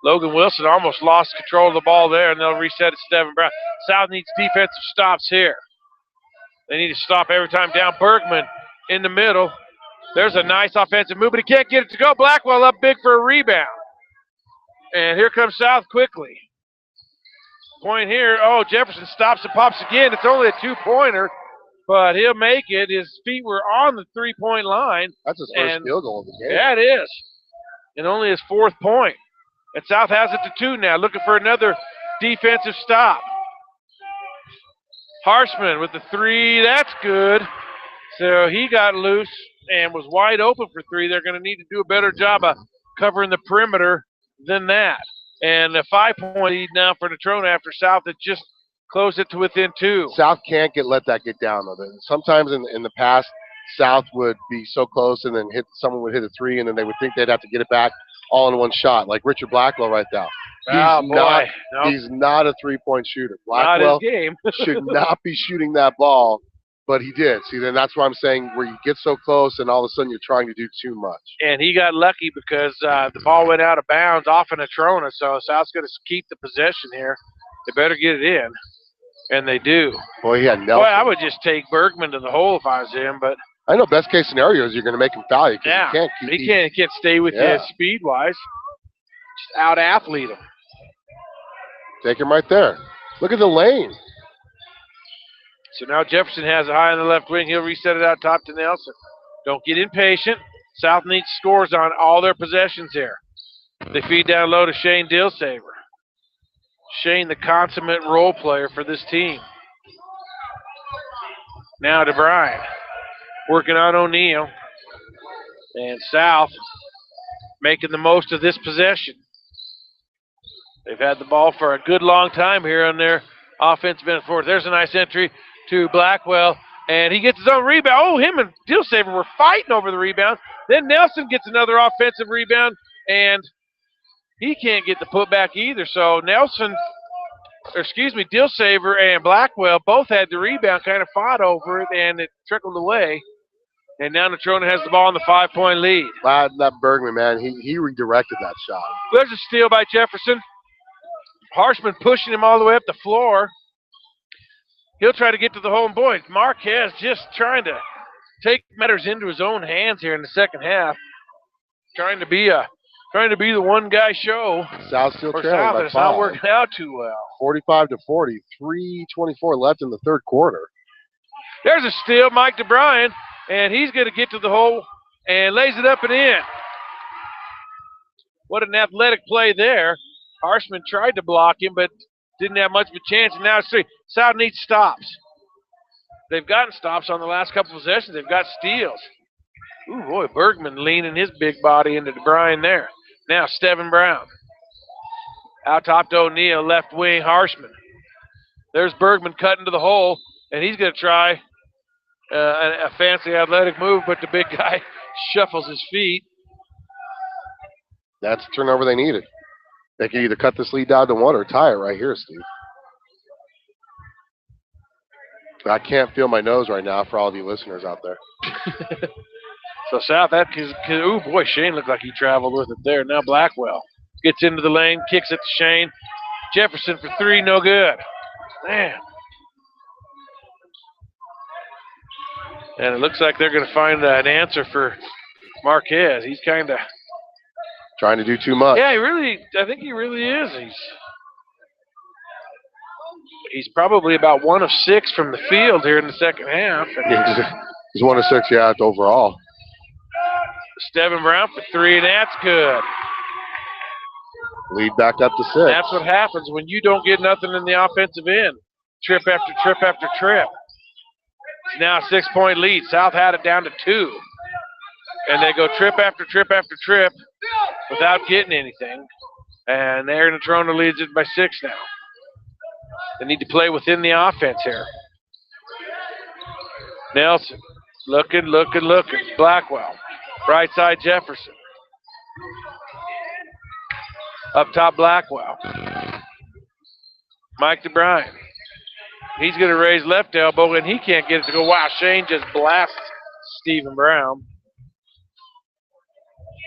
Logan Wilson almost lost control of the ball there, and they'll reset it to Stephen Brown. South needs defensive stops here. They need to stop every time down. Bergman in the middle. There's a nice offensive move, but he can't get it to go. Blackwell up big for a rebound. And here comes South quickly. Point here. Oh, Jefferson stops and pops again. It's only a 2-pointer, but he'll make it. His feet were on the 3-point line. That's his first field goal of the game. Yeah, it is. And only his 4th point. And South has it to 2 now, looking for another defensive stop. Harshman with the 3. That's good. So he got loose and was wide open for 3. They're going to need to do a better job of covering the perimeter than that. And a 5-point lead now for Natrona after South had just closed it to within 2. South can't let that get down, though. Sometimes in the past, South would be so close and then someone would hit a 3, and then they would think they'd have to get it back all in one shot, like Richard Blackwell right now. He's not a 3-point shooter. Blackwell not his game. should not be shooting that ball, but he did. See, then that's why I'm saying where you get so close and all of a sudden you're trying to do too much. And he got lucky because the ball went out of bounds off of Natrona, so South's going to keep the possession here. They better get it in, and they do. Boy, he had Nelson. Boy, I would just take Bergman to the hole if I was him, but I know best case scenario is you're going to make him foul you. Yeah, he can't stay with you speed-wise. Just out-athlete him. Take him right there. Look at the lane. So now Jefferson has it high on the left wing. He'll reset it out top to Nelson. Don't get impatient. South needs scores on all their possessions here. They feed down low to Shane Dilsaver. Shane, the consummate role player for this team. Now to Bryan. Working on O'Neal. And South making the most of this possession. They've had the ball for a good long time here on their offensive end. There's a nice entry to Blackwell. And he gets his own rebound. Oh, him and Dealsaver were fighting over the rebound. Then Nelson gets another offensive rebound, and he can't get the putback either. So Dealsaver and Blackwell both had the rebound, kind of fought over it, and it trickled away. And now Natrona has the ball in the 5-point lead. That Bergman, man, he redirected that shot. There's a steal by Jefferson. Harshman pushing him all the way up the floor. He'll try to get to the hole. Boy, Marquez just trying to take matters into his own hands here in the second half. Trying to be the one-guy show. South still for trailing South, by and it's 5. not working out too well. 45-40, 3:24 left in the third quarter. There's a steal, Mike DeBryan, and he's going to get to the hole and lays it up and in. What an athletic play there. Harshman tried to block him, but didn't have much of a chance, and now it's 3. South needs stops. They've gotten stops on the last couple of possessions. They've got steals. Ooh, boy, Bergman leaning his big body into DeBryan there. Now Steven Brown. Out top to O'Neal, left wing, Harshman. There's Bergman cutting to the hole, and he's going to try a fancy athletic move, but the big guy shuffles his feet. That's the turnover they needed. They can either cut this lead down to 1 or tie it right here, Steve. I can't feel my nose right now for all of you listeners out there. So South, oh boy, Shane looked like he traveled with it there. Now Blackwell gets into the lane, kicks it to Shane. Jefferson for 3, no good. Man. And it looks like they're going to find an answer for Marquez. He's kind of trying to do too much. Yeah, I think he really is. He's probably about 1 of 6 from the field here in the second half. He's 1 of 6, yeah, overall. Steven Brown for 3, and that's good. Lead back up to 6. That's what happens when you don't get nothing in the offensive end. Trip after trip after trip. It's now a 6-point lead. South had it down to 2. And they go trip after trip after trip without getting anything. And there Natrona leads it by 6 now. They need to play within the offense here. Nelson looking. Blackwell. Right side Jefferson. Up top Blackwell. Mike DeBryan. He's going to raise left elbow, and he can't get it to go. Wow, Shane just blasts Steven Brown.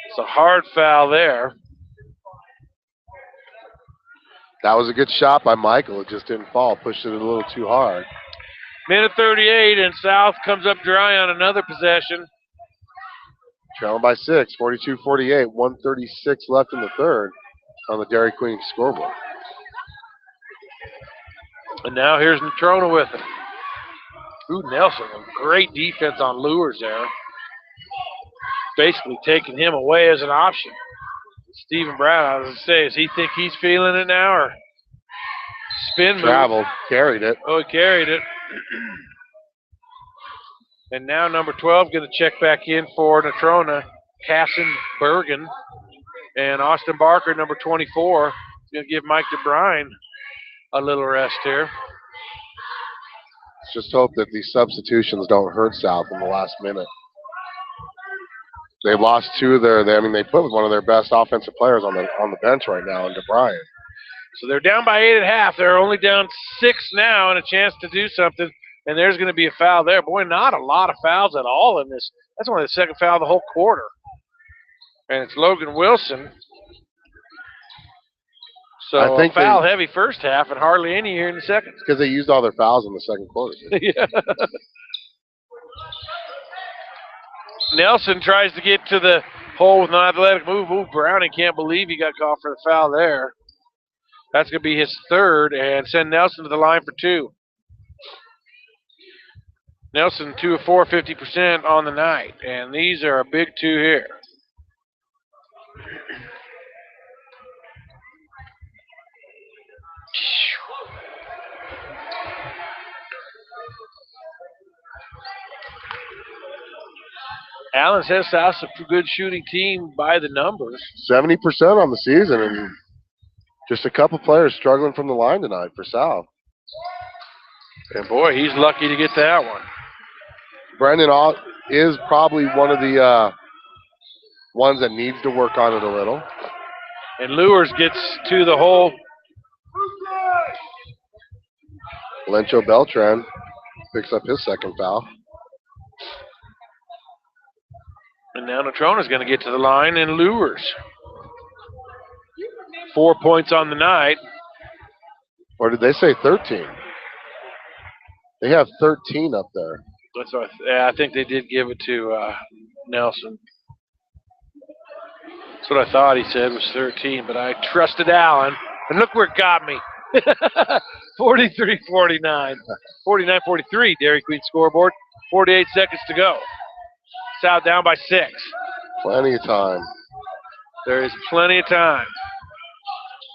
It's a hard foul there. That was a good shot by Michael. It just didn't fall. Pushed it a little too hard. Minute 38, and South comes up dry on another possession. Trailing by 6, 42-48, 1:36 left in the third on the Dairy Queen scoreboard. And now here's Natrona with it. Ooh, Nelson, a great defense on Lures there. Basically taking him away as an option. Steven Brown, I was going to say, does he think he's feeling it now, or spin move? Traveled, carried it. Oh, he carried it. And now number 12 going to check back in for Natrona, Casson Bergen. And Austin Barker, number 24, is going to give Mike DeBryan a little rest here. Just hope that these substitutions don't hurt South in the last minute. They lost 2 of they put one of their best offensive players on the bench right now in DeBryan. So they're down by 8 at half. They're only down 6 now and a chance to do something. And there's going to be a foul there. Boy, not a lot of fouls at all in this. That's only the second foul of the whole quarter. And it's Logan Wilson. So I think foul-heavy first half and hardly any here in the second. Because they used all their fouls in the second quarter. Yeah. Nelson tries to get to the hole with an athletic move. Ooh, Browning can't believe he got called for the foul there. That's going to be his 3rd and send Nelson to the line for 2. Nelson 2 of 4, 50% on the night. And these are a big 2 here. Allen says South's a good shooting team by the numbers. 70% on the season, and just a couple players struggling from the line tonight for South. And boy, he's lucky to get that one. Brendan is probably one of the ones that needs to work on it a little. And Lures gets to the hole. Lencho Beltran picks up his second foul. And now Natrona's going to get to the line and Lures. 4 points on the night. Or did they say 13? They have 13 up there. That's what I think they did give it to Nelson. That's what I thought he said was 13, but I trusted Allen. And look where it got me. 43-49. 49-43, Dairy Queen scoreboard. 48 seconds to go. South down by 6. Plenty of time. There is plenty of time.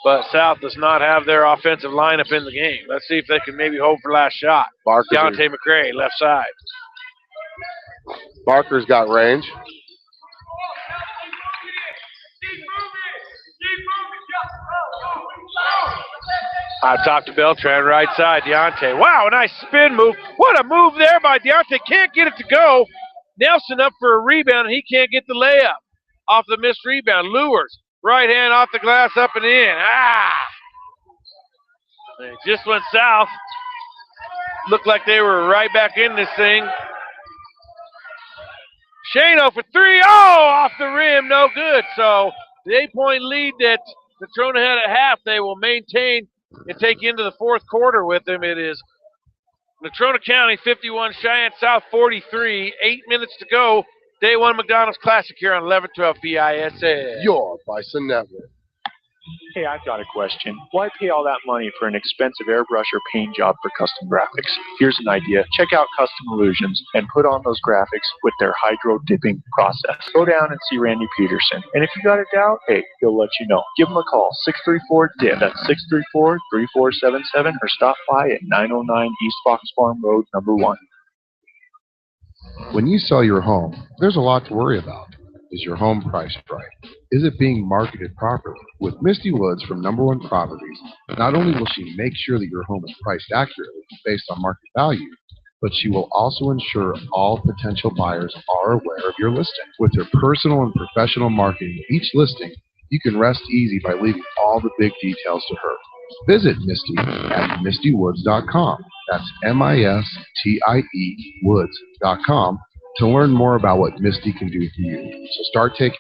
But South does not have their offensive lineup in the game. Let's see if they can maybe hold for last shot. Deontay McCray, left side. Barker's got range. Out top to Beltran, right side, Deontay. Wow, a nice spin move. What a move there by Deontay. Can't get it to go. Nelson up for a rebound, and he can't get the layup off the missed rebound. Lures, right hand off the glass, up and in. It just went south. Looked like they were right back in this thing. Shano for 3. Oh, off the rim, no good. So the 8-point lead that Natrona had at half, they will maintain and take into the fourth quarter with them. It is Natrona County 51, Cheyenne South 43. 8 minutes to go. Day 1 McDonald's Classic here on 1112 BISN. Your Bison Network. Hey, I've got a question. Why pay all that money for an expensive airbrush or paint job for custom graphics? Here's an idea. Check out Custom Illusions and put on those graphics with their hydro dipping process. Go down and see Randy Peterson. And if you got a doubt, hey, he'll let you know. Give him a call, 634-DIP. That's 634-3477, or stop by at 909 East Fox Farm Road, number 1. When you sell your home, there's a lot to worry about. Is your home priced right? Is it being marketed properly? With Misty Woods from Number One Properties, not only will she make sure that your home is priced accurately based on market value, but she will also ensure all potential buyers are aware of your listing. With her personal and professional marketing of each listing, you can rest easy by leaving all the big details to her. Visit Misty at mistywoods.com. That's MISTIE woods.com to learn more about what Misty can do for you. So start taking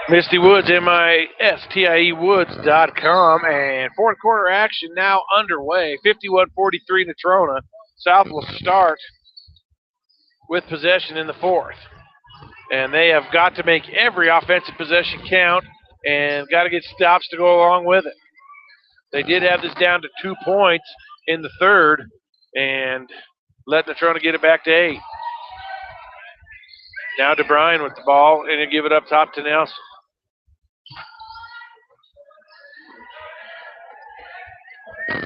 Misty Woods, MISTIE woods.com, and fourth quarter action now underway. 51-43 Natrona. South will start with possession in the fourth. And they have got to make every offensive possession count and got to get stops to go along with it. They did have this down to 2 points in the third and let Natrona get it back to 8. Now DeBryan with the ball, and he'll give it up top to Nelson.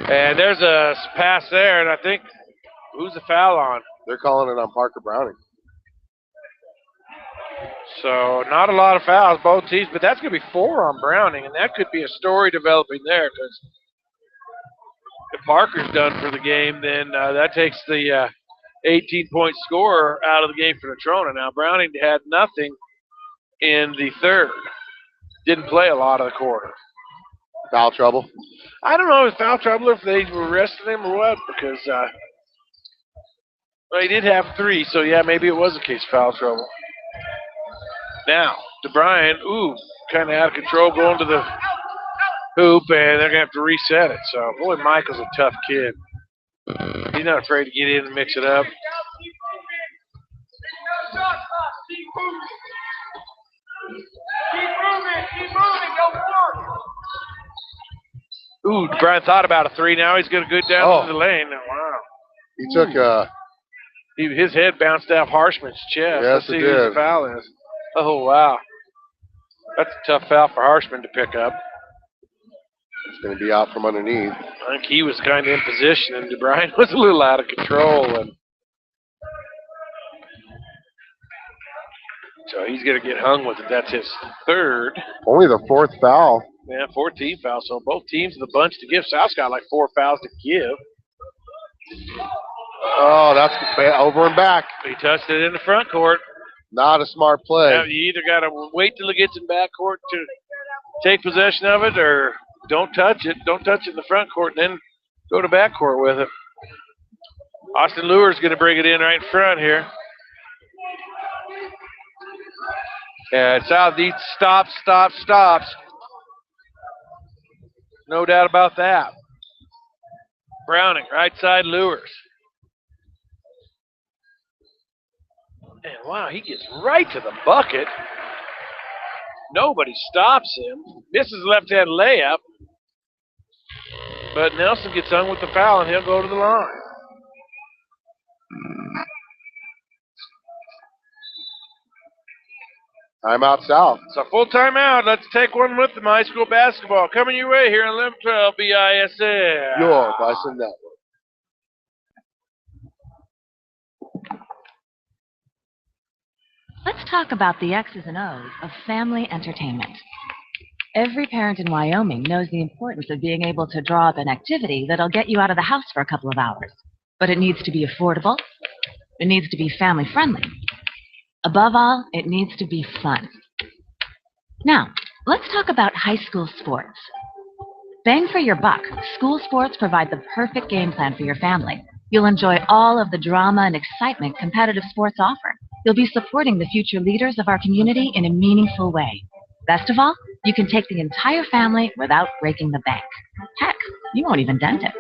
And there's a pass there, and I think, who's the foul on? They're calling it on Parker Browning. So not a lot of fouls, both teams, but that's going to be 4 on Browning, and that could be a story developing there, because if Parker's done for the game, then that takes the 18-point scorer out of the game for Natrona. Now, Browning had nothing in the third. Didn't play a lot of the quarter. Foul trouble? I don't know if foul trouble, if they were resting him or what, because well, he did have 3, so yeah, maybe it was a case of foul trouble. Now, DeBryan, kind of out of control going to the hoop, and they're going to have to reset it. So, boy, Michael's a tough kid. He's not afraid to get in and mix it up. Brian thought about a 3. Now he's going to go down to the lane. Wow. He took his head bounced off Harshman's chest. Yes, Let's see who the foul is. Oh, wow. That's a tough foul for Harshman to pick up. It's going to be out from underneath. I think he was kind of in position, and DeBryan was a little out of control. And so he's going to get hung with it. That's his 3rd. Only the 4th foul. Yeah, 14 fouls. So both teams in the bunch to give. South's got like 4 fouls to give. Oh, that's over and back. He touched it in the front court. Not a smart play. Now you either got to wait till it gets in back court to take possession of it, or don't touch it. Don't touch it in the front court, and then go to back court with it. Austin Lure's going to bring it in right in front here. Yeah, South needs stops. No doubt about that. Browning, right side Lures. And wow, he gets right to the bucket. Nobody stops him. Misses left-hand layup. But Nelson gets hung with the foul, and he'll go to the line. Timeout South. It's a full timeout. Let's take one with them. High school basketball coming your way here on 1112 BISN. Your Bison Network. Let's talk about the X's and O's of family entertainment. Every parent in Wyoming knows the importance of being able to draw up an activity that'll get you out of the house for a couple of hours. But it needs to be affordable. It needs to be family-friendly. Above all, it needs to be fun. Now, let's talk about high school sports. Bang for your buck, school sports provide the perfect game plan for your family. You'll enjoy all of the drama and excitement competitive sports offer. You'll be supporting the future leaders of our community in a meaningful way. Best of all, you can take the entire family without breaking the bank. Heck, you won't even dent it.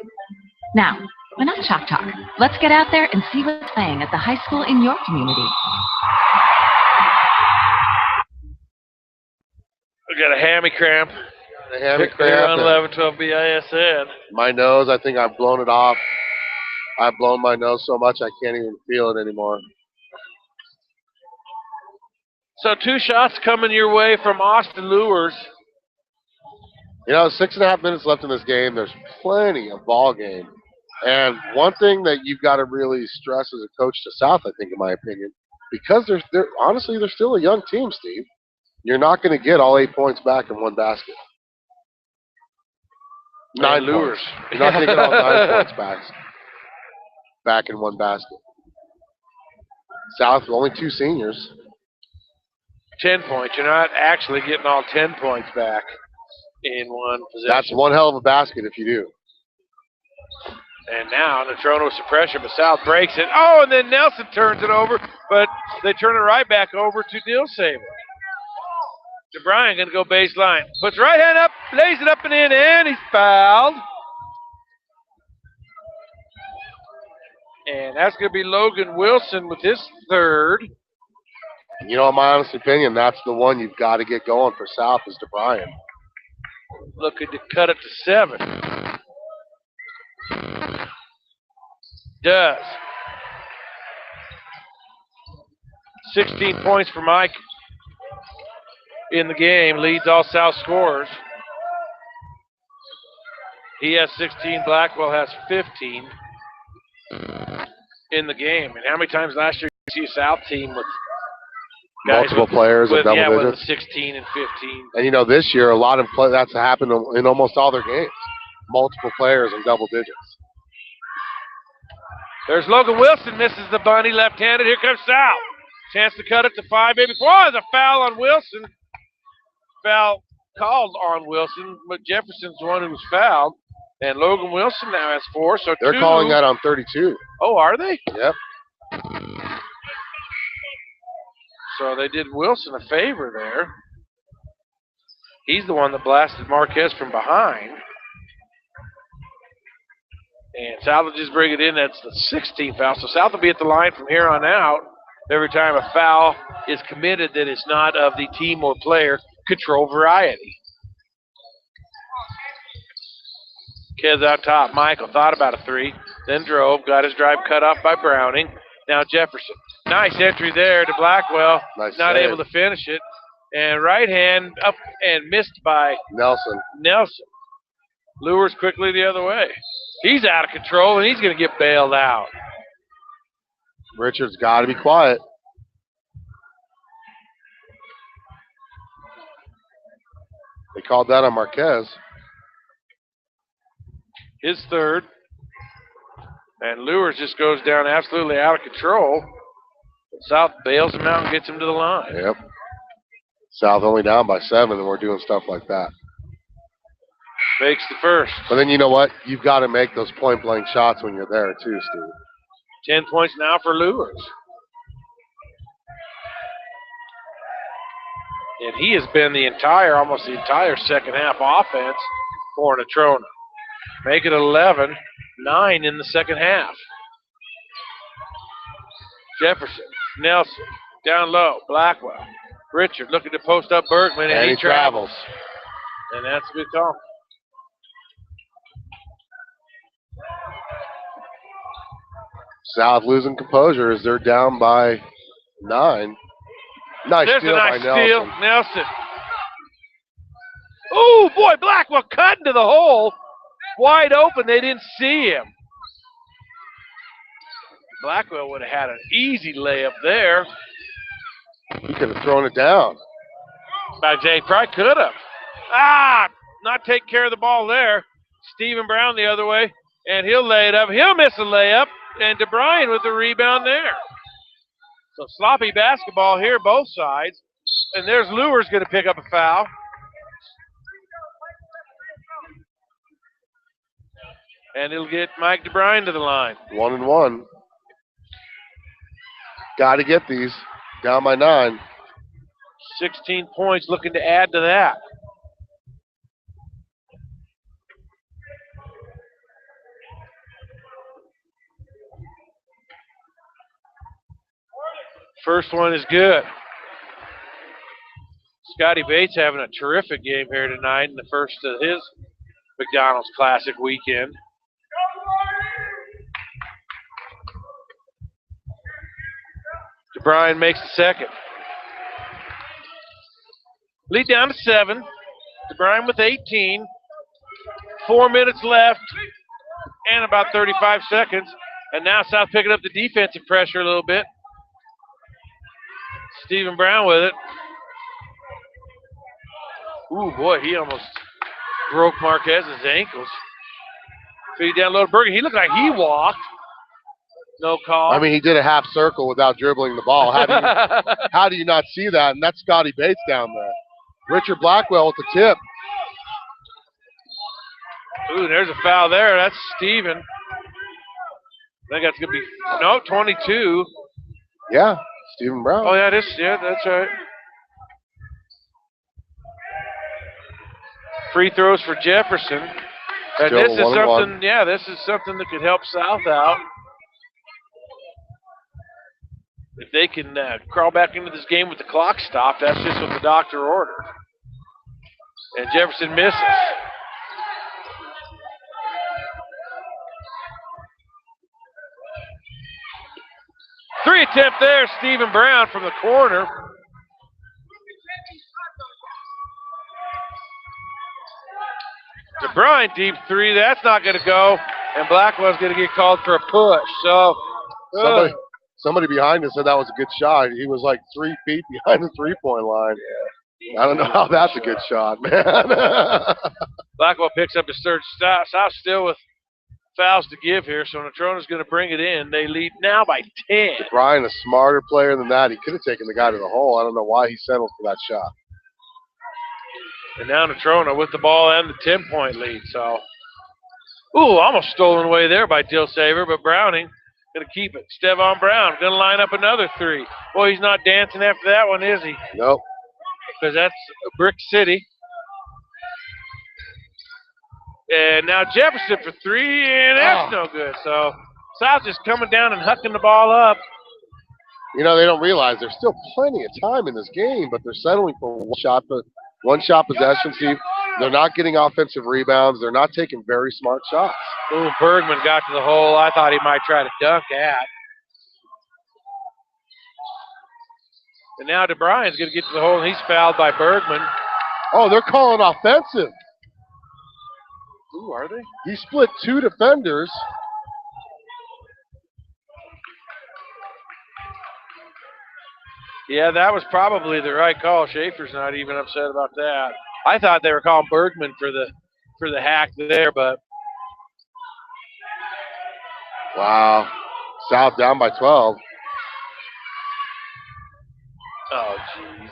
Now, enough chalk talk. Let's get out there and see what's playing at the high school in your community. We got a hammy cramp. A hammy Here on cramp. 1112 BISN. My nose, I think I've blown it off. I've blown my nose so much I can't even feel it anymore. So 2 shots coming your way from Austin Lures. 6.5 minutes left in this game. There's plenty of ball game. And one thing that you've got to really stress as a coach to South, I think, in my opinion, because they're honestly, they're still a young team, Steve. You're not going to get all 8 points back in one basket. 9 Lures. points. You're not going to get all 9 points back in one basket. South, only 2 seniors. 10 points. You're not actually getting all 10 points back in one possession. That's one hell of a basket if you do. And now Natrona with some pressure, but South breaks it. Oh, and then Nelson turns it over, but they turn it right back over to Dilsaver. DeBryan going to go baseline. Puts right hand up, lays it up and in, and he's fouled. And that's going to be Logan Wilson with his 3rd. In my honest opinion, that's the one you've got to get going for South is DeBryan. Looking to cut it to 7. Does. 16 points for Mike in the game. Leads all South scorers. He has 16. Blackwell has 15 in the game. And how many times last year did you see a South team with multiple players in double digits? With 16 and 15. And this year, a lot of that's happened in almost all their games. Multiple players in double digits. There's Logan Wilson, misses the bunny, left-handed. Here comes South. Chance to cut it to 5, maybe 4. Oh, there's a foul on Wilson. Foul called on Wilson, but Jefferson's the one who was fouled. And Logan Wilson now has 4, so they're 2. Calling that on 32. Oh, are they? Yep. So they did Wilson a favor there. He's the one that blasted Marquez from behind. And South will just bring it in. That's the 16th foul. So South will be at the line from here on out. Every time a foul is committed that is not of the team or player control variety. Kids out top. Michael thought about a 3, then drove, got his drive cut off by Browning. Now Jefferson. Nice entry there to Blackwell. Nice not save. able to finish it. And right hand up and missed by Nelson. Lures quickly the other way. He's out of control, and he's going to get bailed out. Richard's got to be quiet. They called that on Marquez. His 3rd. And Lures just goes down absolutely out of control. South bails him out and gets him to the line. Yep. South only down by 7, and we're doing stuff like that. Makes the first. But then you know what? You've got to make those point-blank shots when you're there too, Steve. 10 points now for Lures. And he has been almost the entire second half offense for Natrona. Make it 11, 9 in the second half. Jefferson, Nelson, down low, Blackwell. Richard looking to post up Bergman, and he travels. And that's a good call. South losing composure as they're down by 9. Nice There's steal a nice by Nelson. steal, Nelson. Oh, boy, Blackwell cut into the hole. Wide open, they didn't see him. Blackwell would have had an easy layup there. He could have thrown it down. Jay probably could have. Not take care of the ball there. Stephen Brown the other way, and he'll lay it up. He'll miss a layup, and DeBryan with the rebound there. So sloppy basketball here, both sides. And there's Lures going to pick up a foul. And it'll get Mike DeBryan to the line. 1-1. Got to get these. Down by 9. 16 points, looking to add to that. First one is good. Scotty Bates having a terrific game here tonight in the first of his McDonald's Classic weekend. DeBryan makes the second. Lead down to 7. DeBryan with 18. 4 minutes left and about 35 seconds. And now South picking up the defensive pressure a little bit. Stephen Brown with it. Ooh, boy, he almost broke Marquez's ankles. Feed down low to Bergen. He looked like he walked. No call. I mean, he did a half circle without dribbling the ball. How do you not see that? And that's Scotty Bates down there. Richard Blackwell with the tip. Ooh, there's a foul there. That's Stephen. I think that's going to be, no, 22. Yeah, Stephen Brown. Oh, yeah, that's right. Free throws for Jefferson. And Still this is 1-1. something, this is something that could help South out. If they can crawl back into this game with the clock stopped, that's just what the doctor ordered. And Jefferson misses. Three attempt there, Stephen Brown from the corner. DeBryan deep three, that's not going to go. And Blackwell's going to get called for a push. So, Somebody behind us said that was a good shot. He was like 3 feet behind the three-point line. Yeah. I don't know how that's a good shot, man. Blackwell picks up his third stop. South still with fouls to give here, so Natrona's going to bring it in. They lead now by 10. Brian, a smarter player than that. He could have taken the guy to the hole. I don't know why he settled for that shot. And now Natrona with the ball and the 10-point lead. So, ooh, almost stolen away there by Dilsaver, but Browning going to keep it. Stevan Brown going to line up another three. Boy, he's not dancing after that one, is he? Nope. Because that's Brick City. And now Jefferson for three, and that's no good. So South just coming down and hucking the ball up. You know, they don't realize there's still plenty of time in this game, but they're settling for one shot possession, Steve. They're not getting offensive rebounds. They're not taking very smart shots. Ooh, Bergman got to the hole. I thought he might try to dunk at. And now DeBryan's going to get to the hole, and he's fouled by Bergman. Oh, they're calling offensive. Ooh, are they? He split 2 defenders. Yeah, that was probably the right call. Schaefer's not even upset about that. I thought they were calling Bergman for the hack there, but Wow. South down by 12. Oh, jeez.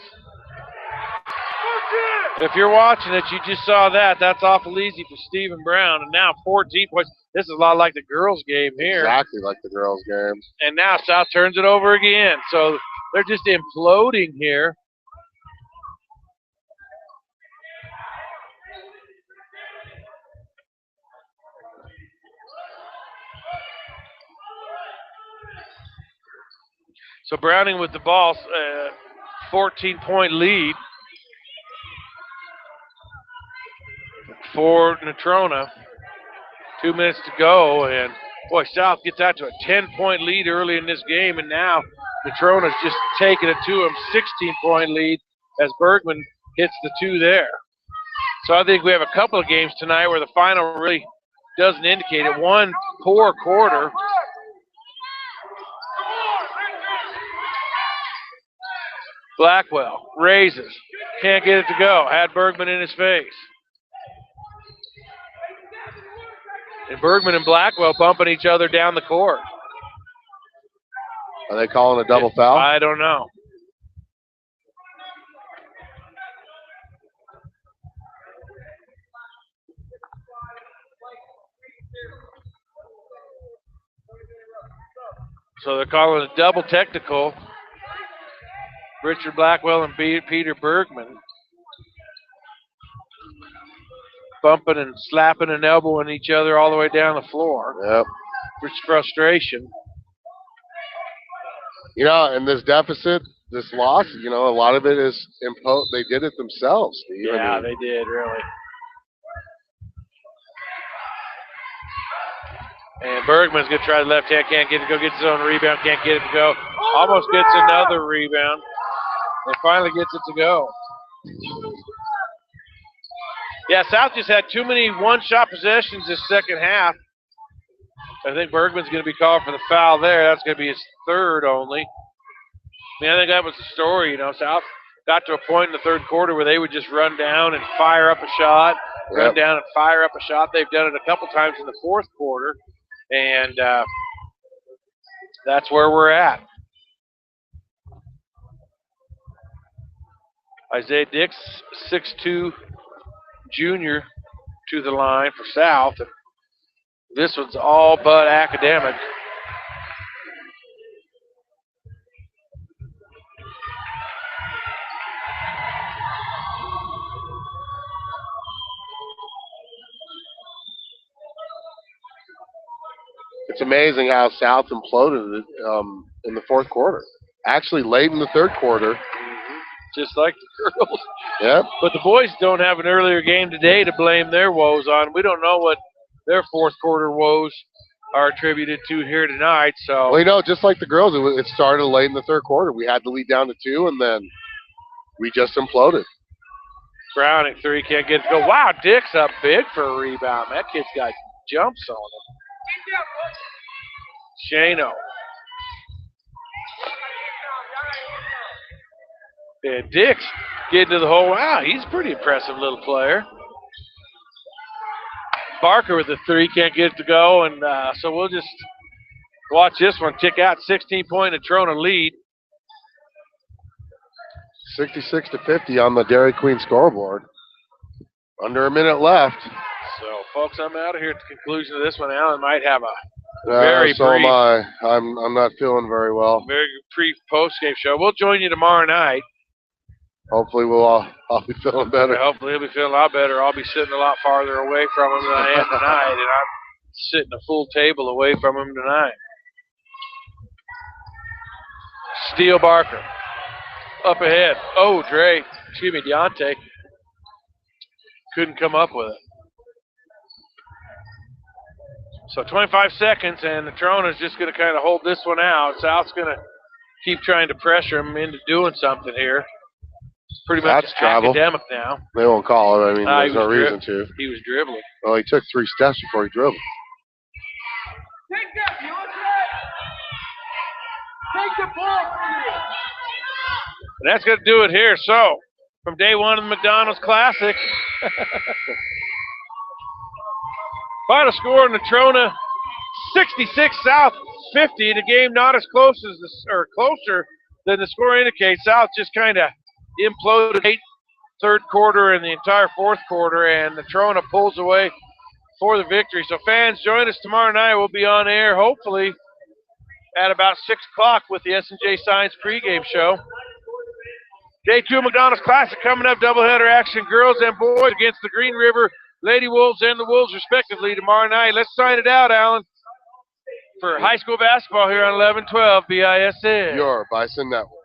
If you're watching it, you just saw that. That's awful easy for Stephen Brown. And now 14 points. This is a lot like the girls' game here. Exactly like the girls' game. And now South turns it over again. So they're just imploding here. So Browning with the ball, 14-point lead for Natrona. 2 minutes to go, and boy, South gets out to a 10-point lead early in this game, and now Natrona's just taking it to them, 16-point lead as Bergman hits the 2 there. So I think we have a couple of games tonight where the final really doesn't indicate it. One poor quarter. Blackwell raises, can't get it to go. Had Bergman in his face. And Bergman and Blackwell bumping each other down the court. Are they calling a double foul? I don't know. So they're calling a double technical. Richard Blackwell and Peter Bergman bumping and slapping and elbowing each other all the way down the floor. Yep. Which frustration. You know, and this deficit, this loss, you know, a lot of it is imposed. They did it themselves, Steve. Yeah, they did, really. And Bergman's going to try the left hand, can't get it to go, gets his own rebound, can't get it to go. Almost gets another rebound. And finally gets it to go. Yeah, South just had too many one-shot possessions this second half. I think Bergman's going to be called for the foul there. That's going to be his third only. I mean, I think that was the story. You know, South got to a point in the third quarter where they would just run down and fire up a shot, run down and fire up a shot. They've done it a couple times in the fourth quarter, and that's where we're at. Isaiah Dix, 6'2", junior, to the line for South. This one's all but academic. It's amazing how South imploded in the fourth quarter. Actually, late in the third quarter. Just like the girls. Yep. But the boys don't have an earlier game today to blame their woes on. We don't know what their fourth quarter woes are attributed to here tonight. So, well, you know, just like the girls, it started late in the third quarter. We had the lead down to 2, and then we just imploded. Browning 3, can't get it to go. Wow, Dick's up big for a rebound. That kid's got jumps on him. Shano. And Dick's getting to the hole. Wow, he's a pretty impressive little player. Barker with the 3, can't get it to go, and so we'll just watch this one tick out. 16-point Natrona lead. 66-50 on the Dairy Queen scoreboard. Under a minute left. So, folks, I'm out of here at the conclusion of this one. Alan might have a very so brief. Am I. I'm not feeling very well. Very brief post-game show. We'll join you tomorrow night. Hopefully I'll be feeling better. Hopefully he'll be feeling a lot better. I'll be sitting a lot farther away from him than I am tonight, and I'm sitting a full table away from him tonight. Steele Barker. Up ahead. Oh, Deontay couldn't come up with it. So 25 seconds, and Natrona's just going to kind of hold this one out. South's going to keep trying to pressure him into doing something here. It's pretty much academic now. They won't call it. I mean, there's no reason to. He was dribbling. Well, he took 3 steps before he dribbled. Take that, Deontay! Take the ball from you! And that's going to do it here. So, from day one of the McDonald's Classic, final score, Natrona 66 South 50. The game not as close as or closer than the score indicates. South just kind of imploded late third quarter and the entire fourth quarter, and Natrona pulls away for the victory. So fans, join us tomorrow night. We'll be on air hopefully at about 6 o'clock with the S&J Signs pregame show. Day 2 McDonald's Classic coming up, doubleheader action, girls and boys against the Green River Lady Wolves and the Wolves respectively tomorrow night. Let's sign it out, Alan, for high school basketball here on 1112 BISN. Your Bison Network.